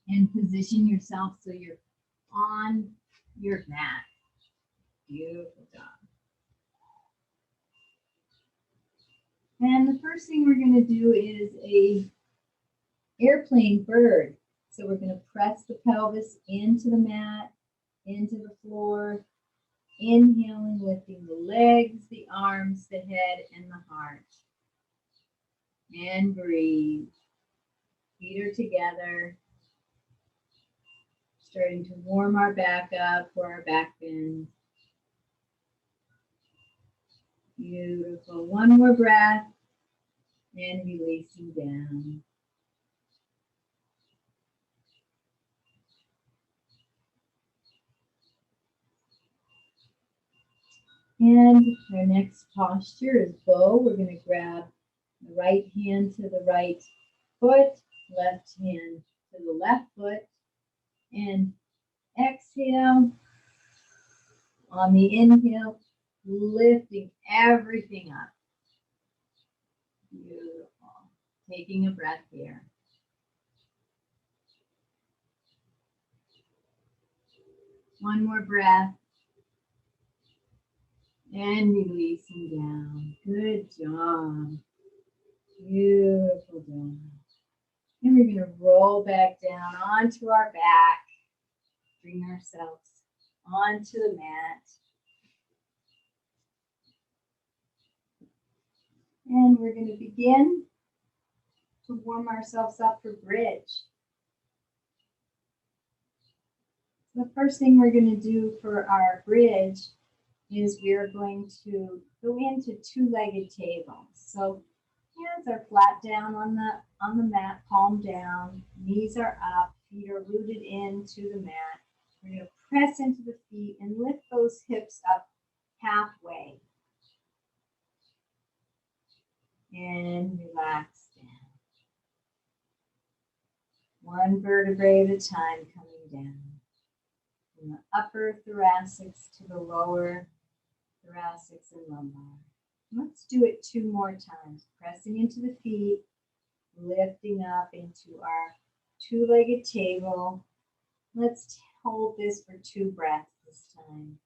And position yourself so you're on your mat. Beautiful job. And the first thing we're going to do is a airplane bird. So we're going to press the pelvis into the mat, into the floor, inhaling, lifting the legs, the arms, the head, and the heart. And breathe. Feet are together. Starting to warm our back up for our back bend. Beautiful. One more breath. And releasing down. And our next posture is bow. We're going to grab the right hand to the right foot, left hand to the left foot, and exhale. On the inhale, lifting everything up. Beautiful. Taking a breath here. One more breath. And releasing down. Good job. Beautiful job. And we're going to roll back down onto our back. Bring ourselves onto the mat. And we're going to begin to warm ourselves up for bridge. The first thing we're going to do for our bridge is we are going to go into two-legged table. So hands are flat down on the mat, palm down, knees are up, feet are rooted into the mat. We're going to press into the feet and lift those hips up halfway. And relax down. One vertebrae at a time coming down. From the upper thoracics to the lower thoracics and lumbar. Let's do it 2 more times. Pressing into the feet, lifting up into our two-legged table. Let's hold this for 2 breaths this time.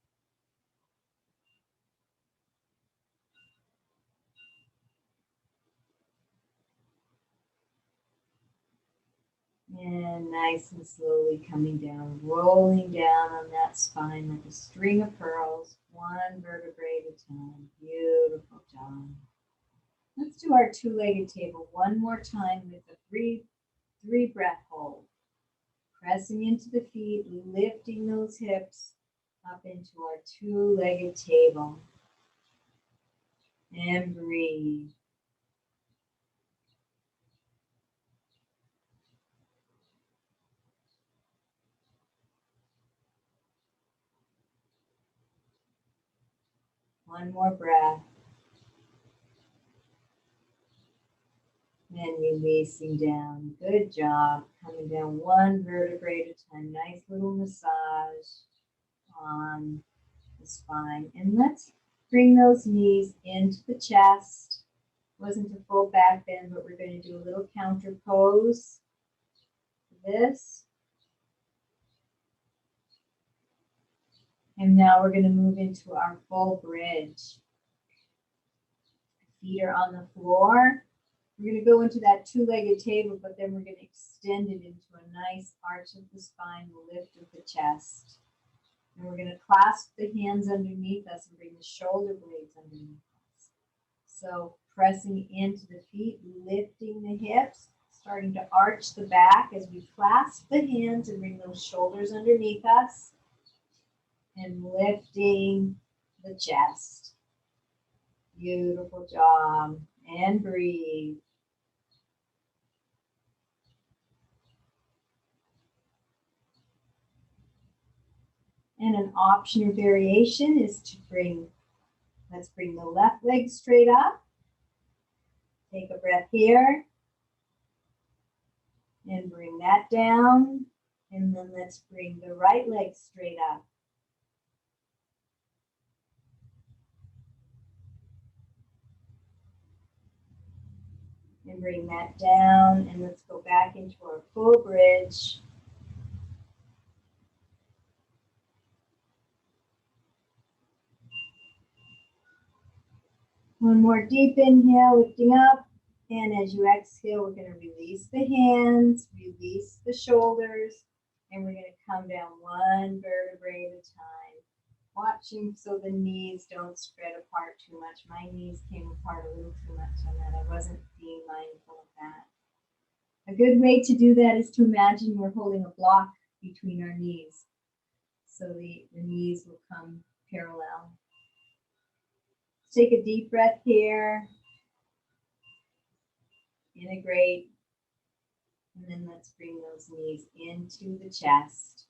And nice and slowly coming down, rolling down on that spine like a string of pearls, 1 vertebrae at a time. Beautiful job. Let's do our two-legged table 1 more time with a 3 breath hold. Pressing into the feet, lifting those hips up into our two-legged table. And breathe. One more breath. And releasing down. Good job. Coming down 1 vertebrae at a time. Nice little massage on the spine. And let's bring those knees into the chest. Wasn't a full back bend, but we're going to do a little counter pose. This. And now we're going to move into our full bridge. Feet are on the floor. We're going to go into that two-legged table, but then we're going to extend it into a nice arch of the spine, lift of the chest. And we're going to clasp the hands underneath us and bring the shoulder blades underneath us. So pressing into the feet, lifting the hips, starting to arch the back as we clasp the hands and bring those shoulders underneath us. And lifting the chest. Beautiful job. And breathe. And an option or variation is to bring Let's bring the left leg straight up. Take a breath here. And bring that down. And then let's bring the right leg straight up. And bring that down. And let's go back into our full bridge. One more deep inhale, lifting up. And as you exhale, we're going to release the hands, release the shoulders, and we're going to come down one vertebrae at a time, watching so the knees don't spread apart too much. My knees came apart a little too much on that. I wasn't being mindful of that. A good way to do that is to imagine we're holding a block between our knees, so the knees will come parallel. Take a deep breath here. Integrate. And then let's bring those knees into the chest.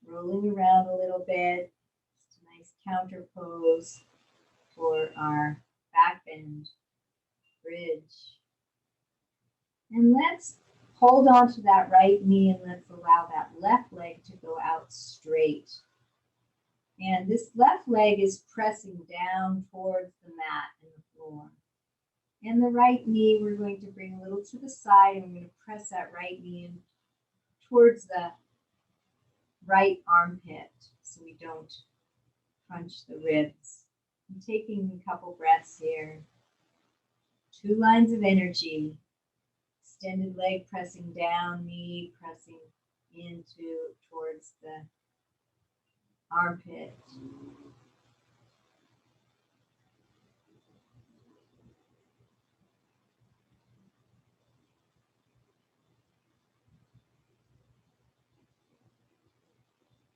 Rolling around a little bit. Just a nice counter pose for our back bend bridge. And let's hold on to that right knee and let's allow that left leg to go out straight. And this left leg is pressing down towards the mat and the floor. And the right knee, we're going to bring a little to the side and we're going to press that right knee in towards the right armpit so we don't crunch the ribs. I'm taking a couple breaths here. 2 lines of energy. Extended leg pressing down, knee pressing towards the armpit.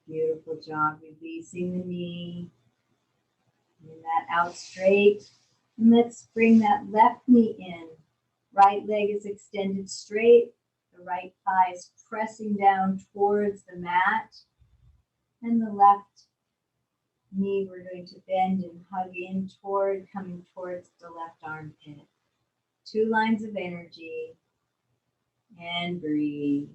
Beautiful job, releasing the knee. Bring that out straight. And let's bring that left knee in. Right leg is extended straight. The right thigh is pressing down towards the mat. And the left knee we're going to bend and hug in toward, coming towards the left armpit. 2 lines of energy. And breathe.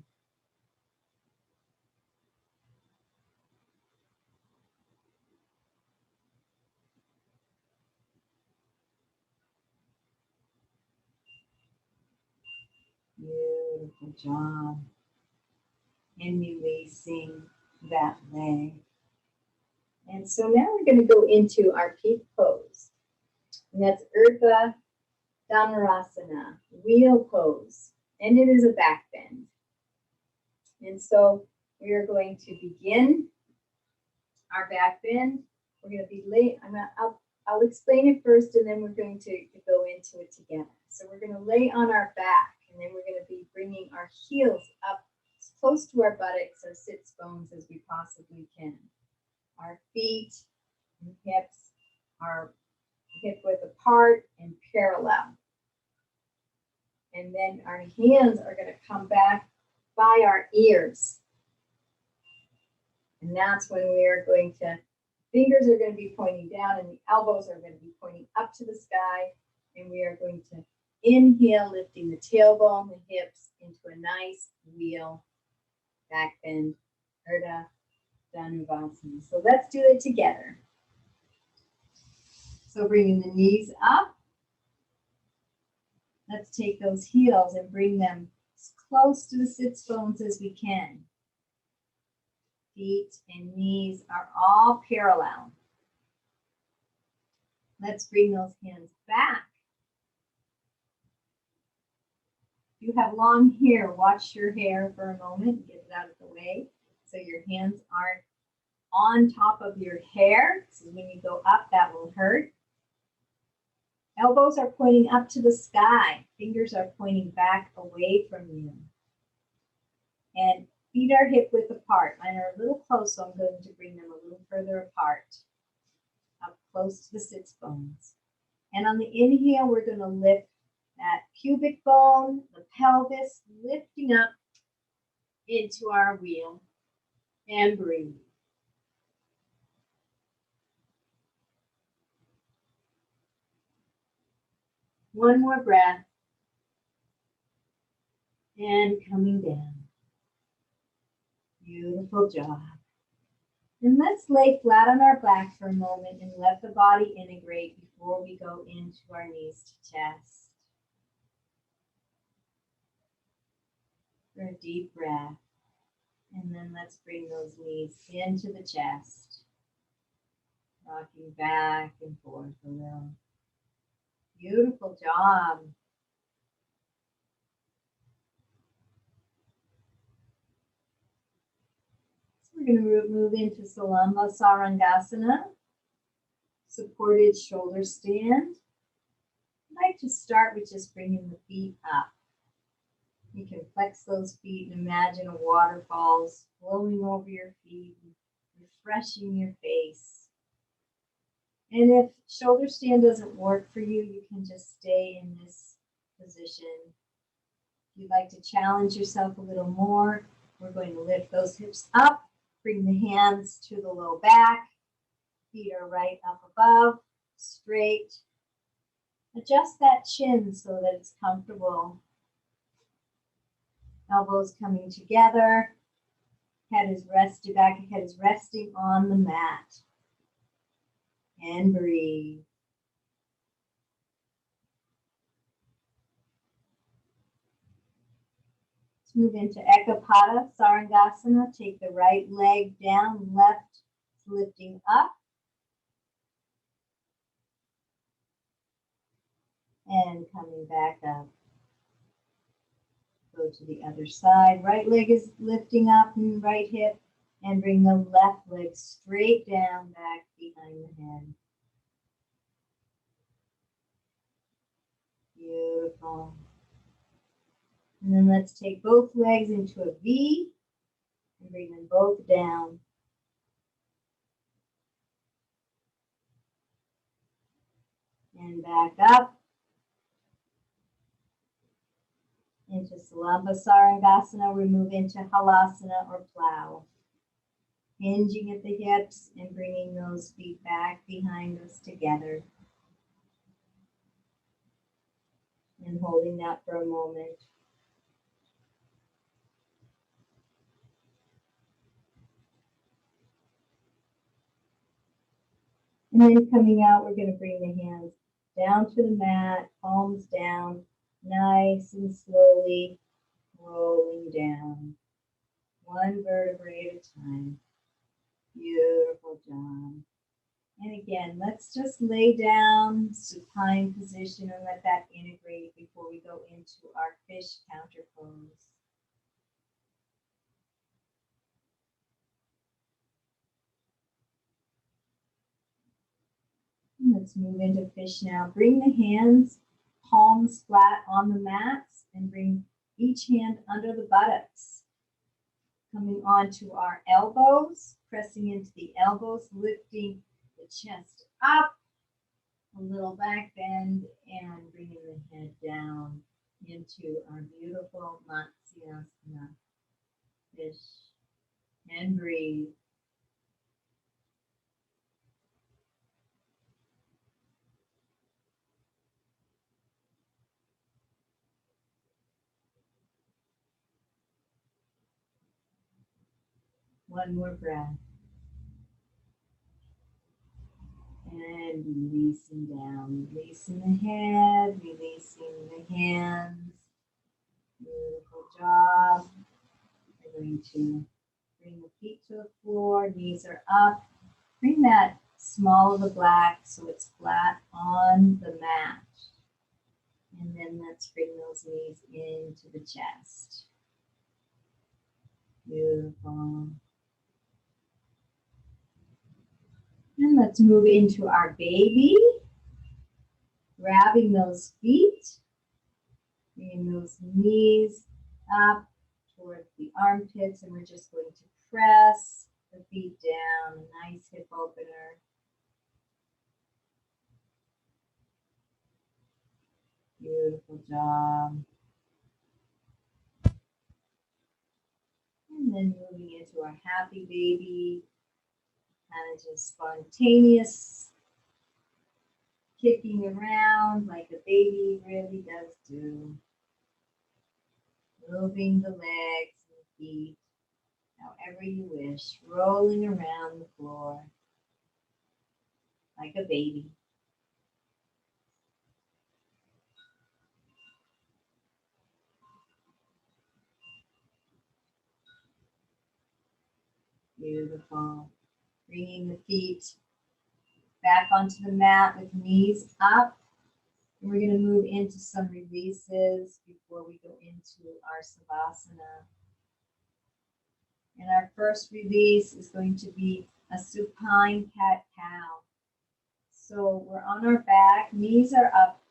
Beautiful job. And releasing that leg. And so now we're going to go into our peak pose. And that's Urdhva Dhanurasana, wheel pose. And it is a back bend. And so we are going to begin our back bend. We're going to be I'll explain it first and then we're going to go into it together. So we're going to lay on our back and then we're going to be bringing our heels up as close to our buttocks or sits bones as we possibly can. Our feet and hips are hip width apart and parallel. And then our hands are going to come back by our ears. And that's when we are going to, fingers are going to be pointing down and the elbows are going to be pointing up to the sky. And we are going to inhale, lifting the tailbone, the hips into a nice wheel back bend, Urdhva Dhanurasana. So let's do it together. So bringing the knees up. Let's take those heels and bring them as close to the sits bones as we can. Feet and knees are all parallel. Let's bring those hands back. If you have long hair, watch your hair for a moment, get it out of the way so your hands aren't on top of your hair. So when you go up, that will hurt. Elbows are pointing up to the sky. Fingers are pointing back away from you. And feet are hip width apart. Mine are a little close, so I'm going to bring them a little further apart, up close to the sits bones. And on the inhale, we're going to lift that pubic bone, the pelvis, lifting up into our wheel. And breathe. One more breath. And coming down. Beautiful job. And let's lay flat on our back for a moment and let the body integrate before we go into our knees to chest. For a deep breath. And then let's bring those knees into the chest. Rocking back and forth a little. Beautiful job. So we're going to move into Sarangasana, supported shoulder stand. I'd like to start with just bringing the feet up. You can flex those feet and imagine a waterfall flowing over your feet, refreshing your face. And if shoulder stand doesn't work for you, you can just stay in this position. If you'd like to challenge yourself a little more, we're going to lift those hips up, bring the hands to the low back, feet are right up above, straight. Adjust that chin so that it's comfortable. Elbows coming together, head is rested back, head is resting on the mat. And breathe. Let's move into Ekapada, Sarangasana. Take the right leg down, left lifting up. And coming back up. Go to the other side. Right leg is lifting up and right hip. And bring the left leg straight down, back behind the head. Beautiful. And then let's take both legs into a V and bring them both down. And back up. Into Sarangasana, we move into Halasana or plow. Hinging at the hips and bringing those feet back behind us together. And holding that for a moment. And then coming out, we're going to bring the hands down to the mat, palms down, nice and slowly rolling down. One vertebrae at a time. Beautiful job. And again, let's just lay down, supine position, and let that integrate before we go into our fish counter pose. And let's move into fish now. Bring the hands, palms flat on the mats, and bring each hand under the buttocks. Coming onto our elbows, pressing into the elbows, lifting the chest up, a little back bend, and bringing the head down into our beautiful Matsyasana fish. And breathe. One more breath. And releasing down, releasing the head, releasing the hands. Beautiful job. We're going to bring the feet to the floor, knees are up. Bring that small of the black so it's flat on the mat. And then let's bring those knees into the chest. Beautiful. And let's move into our baby. Grabbing those feet. Bringing those knees up towards the armpits. And we're just going to press the feet down. A nice hip opener. Beautiful job. And then moving into our happy baby. Kind of just spontaneous kicking around like a baby moving the legs and feet however you wish, rolling around the floor like a baby. Beautiful. Bringing the feet back onto the mat with knees up. And we're going to move into some releases before we go into our Savasana. And our first release is going to be a supine cat-cow. So we're on our back, knees are up,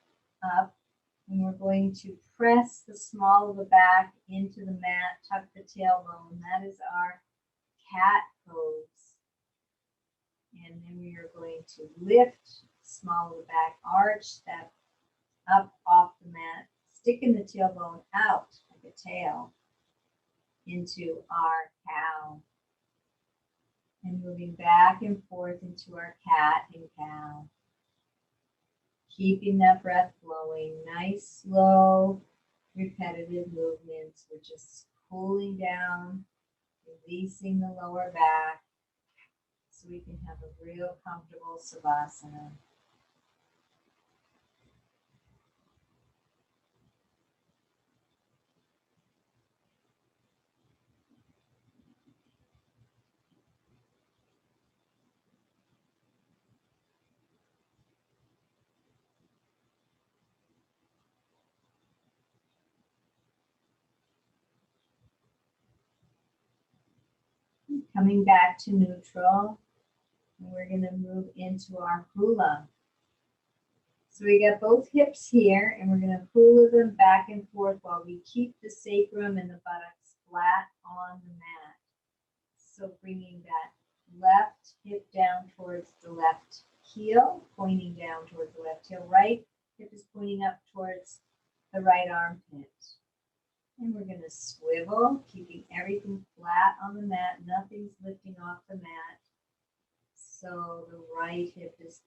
and we're going to press the small of the back into the mat, tuck the tailbone. That is our cat pose. And then we are going to lift small of the back, arch that up off the mat, sticking the tailbone out like a tail into our cow. And moving back and forth into our cat and cow. Keeping that breath flowing, nice, slow, repetitive movements. We're just cooling down, releasing the lower back so we can have a real comfortable Savasana. Coming back to neutral, and we're going to move into our hula. So we got both hips here, and we're going to hula them back and forth while we keep the sacrum and the buttocks flat on the mat. So bringing that left hip down towards the left heel, pointing down towards the left heel. Right hip is pointing up towards the right armpit. And we're going to swivel, keeping everything flat on the mat. Nothing's lifting off the mat. So the right hip is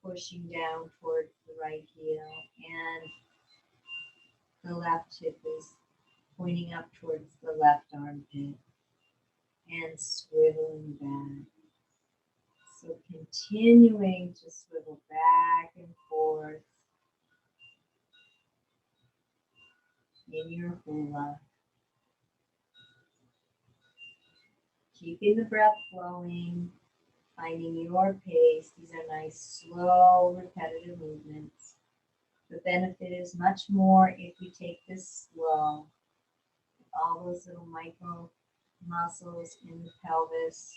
pushing down towards the right heel. And the left hip is pointing up towards the left armpit. And swiveling back. So continuing to swivel back and forth in your hula. Keeping the breath flowing, finding your pace. These are nice, slow, repetitive movements. The benefit is much more if you take this slow. All those little micro muscles in the pelvis,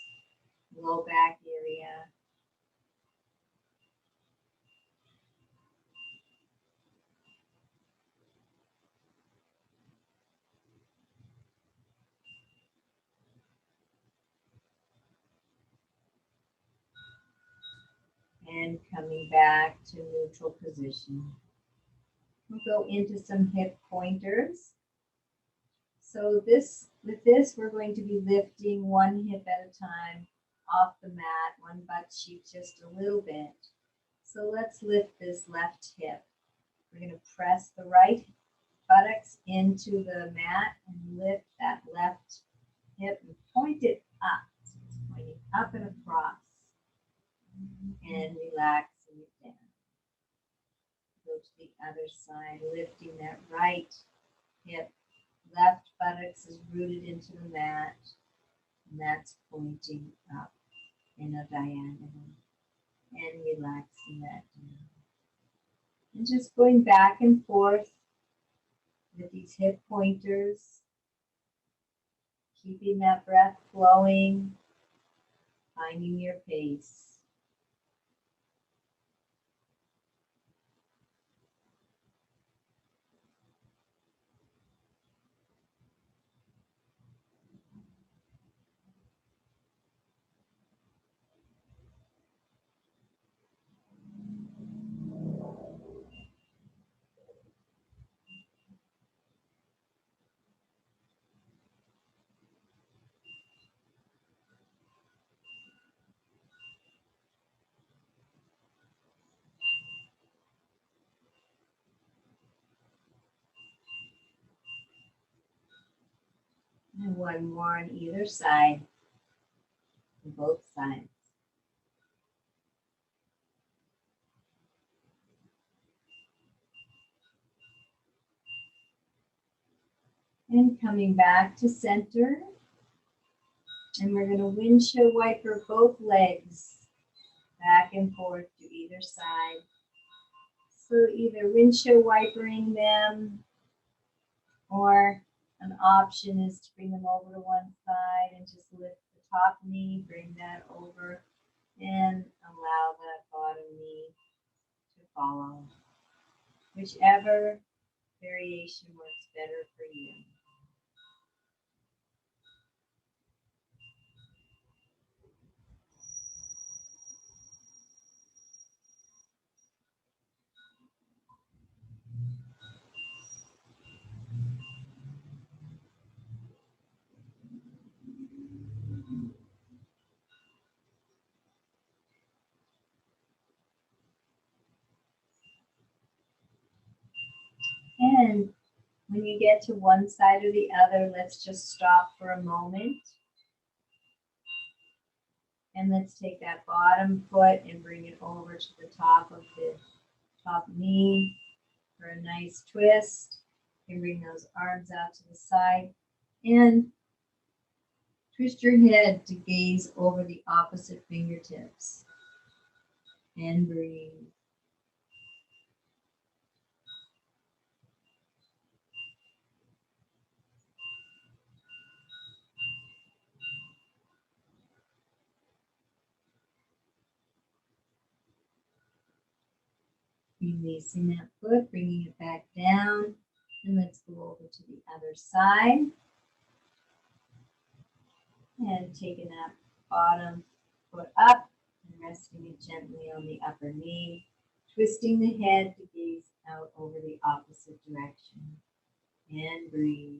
low back area. And coming back to neutral position. We'll go into some hip pointers. So with this, we're going to be lifting one hip at a time off the mat, one butt cheek just a little bit. So let's lift this left hip. We're going to press the right buttocks into the mat and lift that left hip and point it up. So it's pointing up and across. And relaxing it down. Go to the other side, lifting that right hip. Left buttocks is rooted into the mat, and that's pointing up in a diagonal. And relaxing that down. And just going back and forth with these hip pointers, keeping that breath flowing, finding your pace. And one more on either side, on both sides. And coming back to center. And we're going to windshield wiper both legs back and forth to either side. So either windshield wipering them, or an option is to bring them over to one side and just lift the top knee, bring that over, and allow that bottom knee to follow. Whichever variation works better for you. And when you get to one side or the other, let's just stop for a moment. And let's take that bottom foot and bring it over to the top of the top knee for a nice twist. You can bring those arms out to the side and twist your head to gaze over the opposite fingertips. And breathe. Releasing that foot, bringing it back down. And let's go over to the other side. And taking that bottom foot up and resting it gently on the upper knee. Twisting the head to gaze out over the opposite direction. And breathe.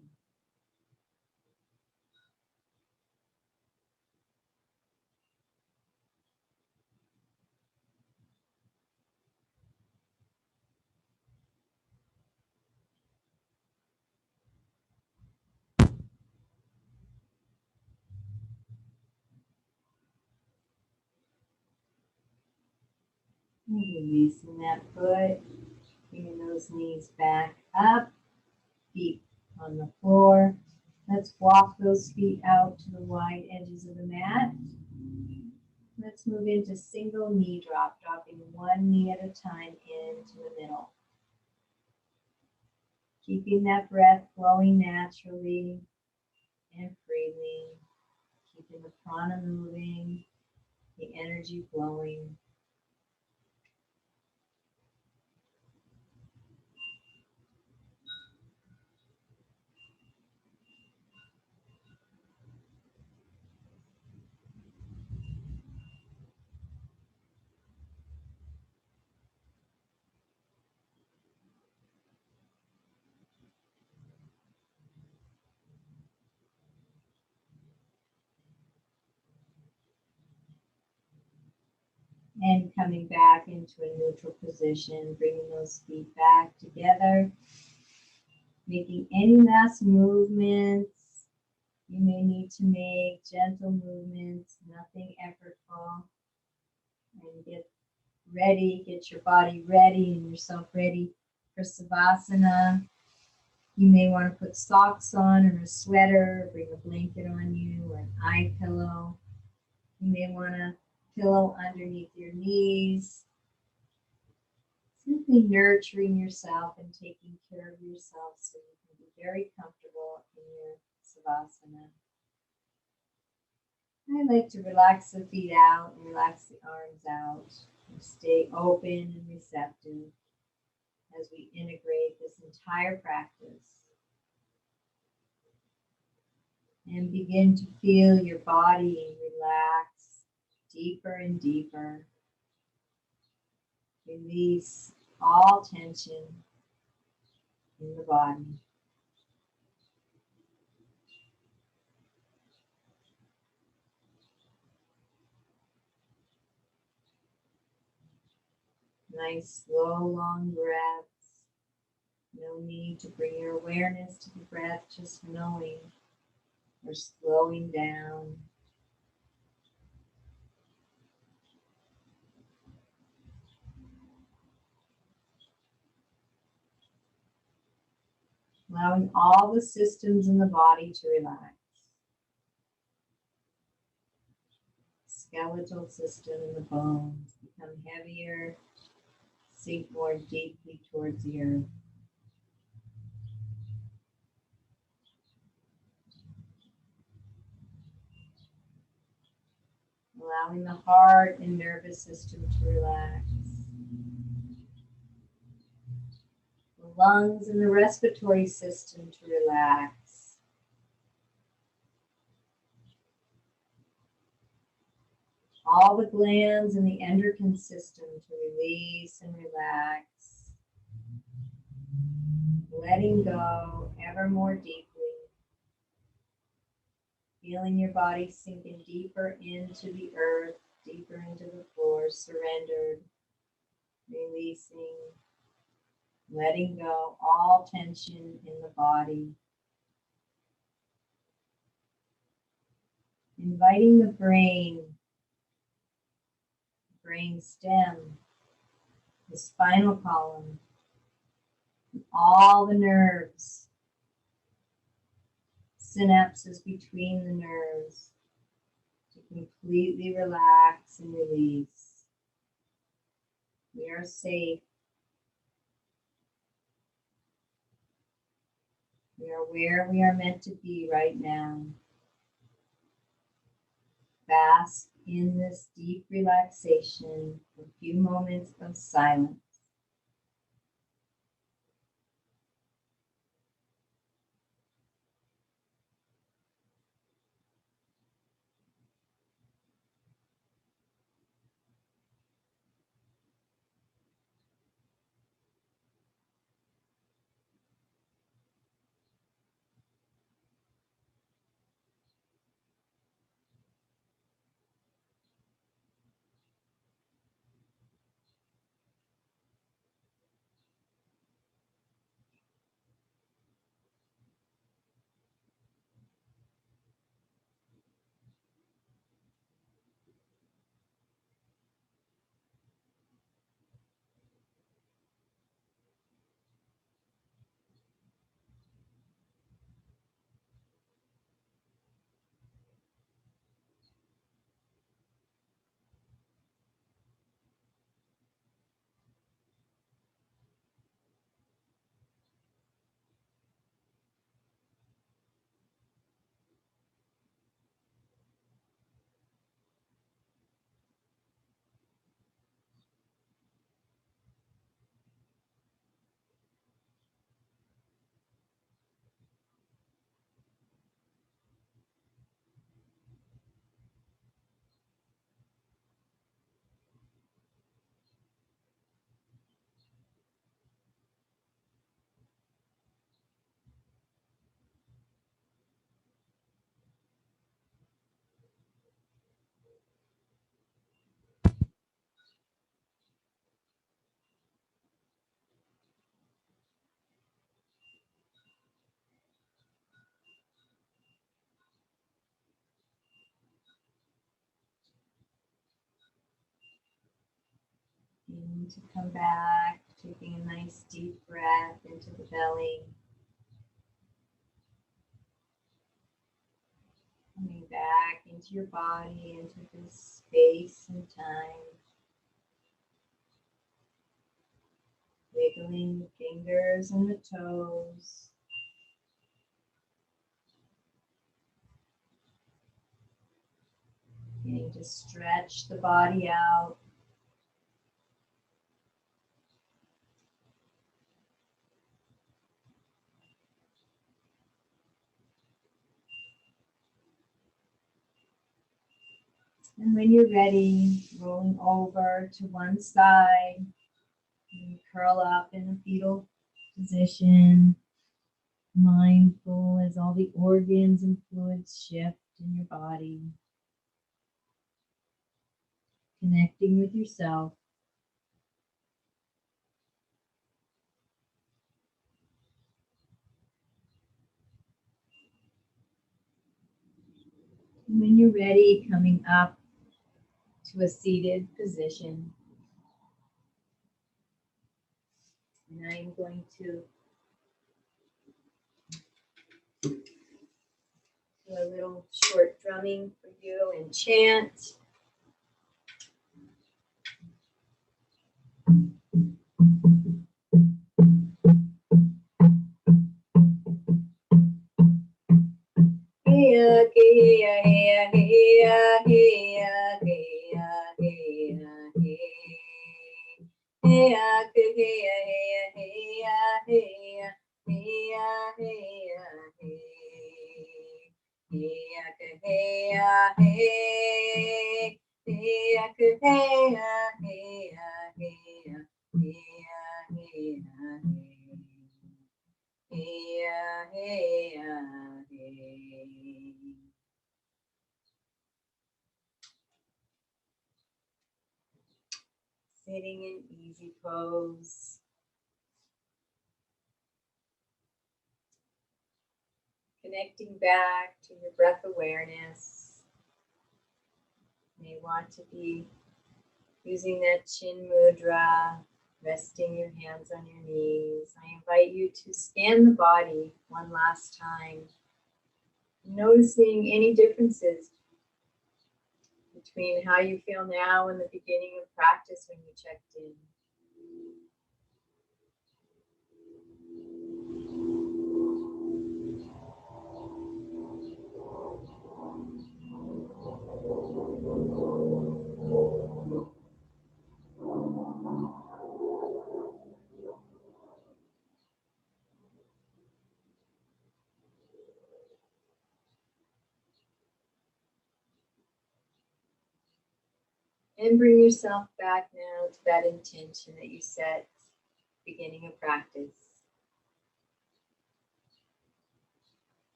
And releasing that foot, bringing those knees back up, feet on the floor. Let's walk those feet out to the wide edges of the mat. Let's move into single knee drop, dropping one knee at a time into the middle. Keeping that breath flowing naturally and freely. Keeping the prana moving, the energy flowing. And coming back into a neutral position, bringing those feet back together. Making any last movements you may need to make, gentle movements, nothing effortful. And get ready, get your body ready and yourself ready for Savasana. You may want to put socks on or a sweater, bring a blanket on you or an eye pillow. You may want a pillow underneath your knees. Simply nurturing yourself and taking care of yourself so you can be very comfortable in your Savasana. I like to relax the feet out and relax the arms out and stay open and receptive as we integrate this entire practice. And begin to feel your body relax deeper and deeper. Release all tension in the body. Nice, slow, long breaths. No need to bring your awareness to the breath, just knowing or slowing down. Allowing all the systems in the body to relax. Skeletal system and the bones become heavier, sink more deeply towards the earth. Allowing the heart and nervous system to relax. The lungs and the respiratory system to relax. All the glands in the endocrine system to release and relax. Letting go ever more deeply. Feeling your body sinking deeper into the earth, deeper into the floor, surrendered, releasing, letting go all tension in the body. Inviting the brain stem, the spinal column, all the nerves, synapses between the nerves to completely relax and release. We are safe. We are where we are meant to be right now. Bask in this deep relaxation for a few moments of silence. And to come back, taking a nice deep breath into the belly. Coming back into your body, into this space and time. Wiggling the fingers and the toes. Beginning to stretch the body out. And when you're ready, rolling over to one side, and curl up in a fetal position, mindful as all the organs and fluids shift in your body, connecting with yourself. And when you're ready, coming up to a seated position. And I am going to do a little short drumming for you and chant. Hey, hey, hey, hey, hey, hey, hey. Hey, sitting in easy pose. Connecting back to your breath awareness. You may want to be using that chin mudra, resting your hands on your knees. I invite you to scan the body one last time, noticing any differences between how you feel now and the beginning of practice when you checked in. And bring yourself back now to that intention that you set beginning of practice.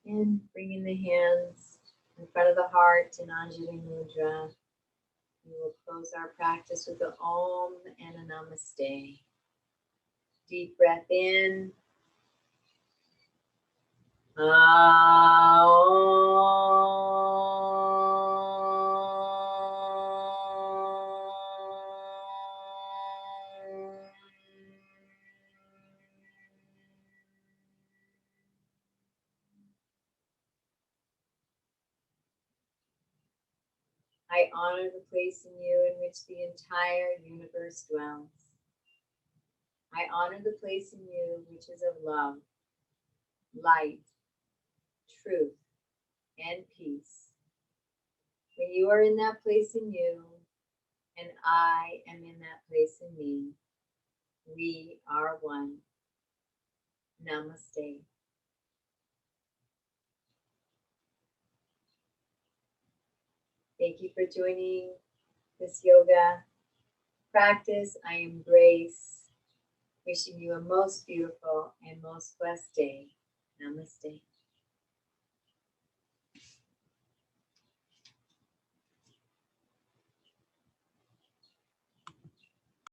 And bringing the hands in front of the heart in Anjali Mudra. We will close our practice with the Om and a Namaste. Deep breath in. I honor the place in you in which the entire universe dwells. I honor the place in you which is of love, light, truth, and peace. When you are in that place in you, and I am in that place in me, we are one. Namaste. Thank you for joining this yoga practice. I am Grace, wishing you a most beautiful and most blessed day. Namaste.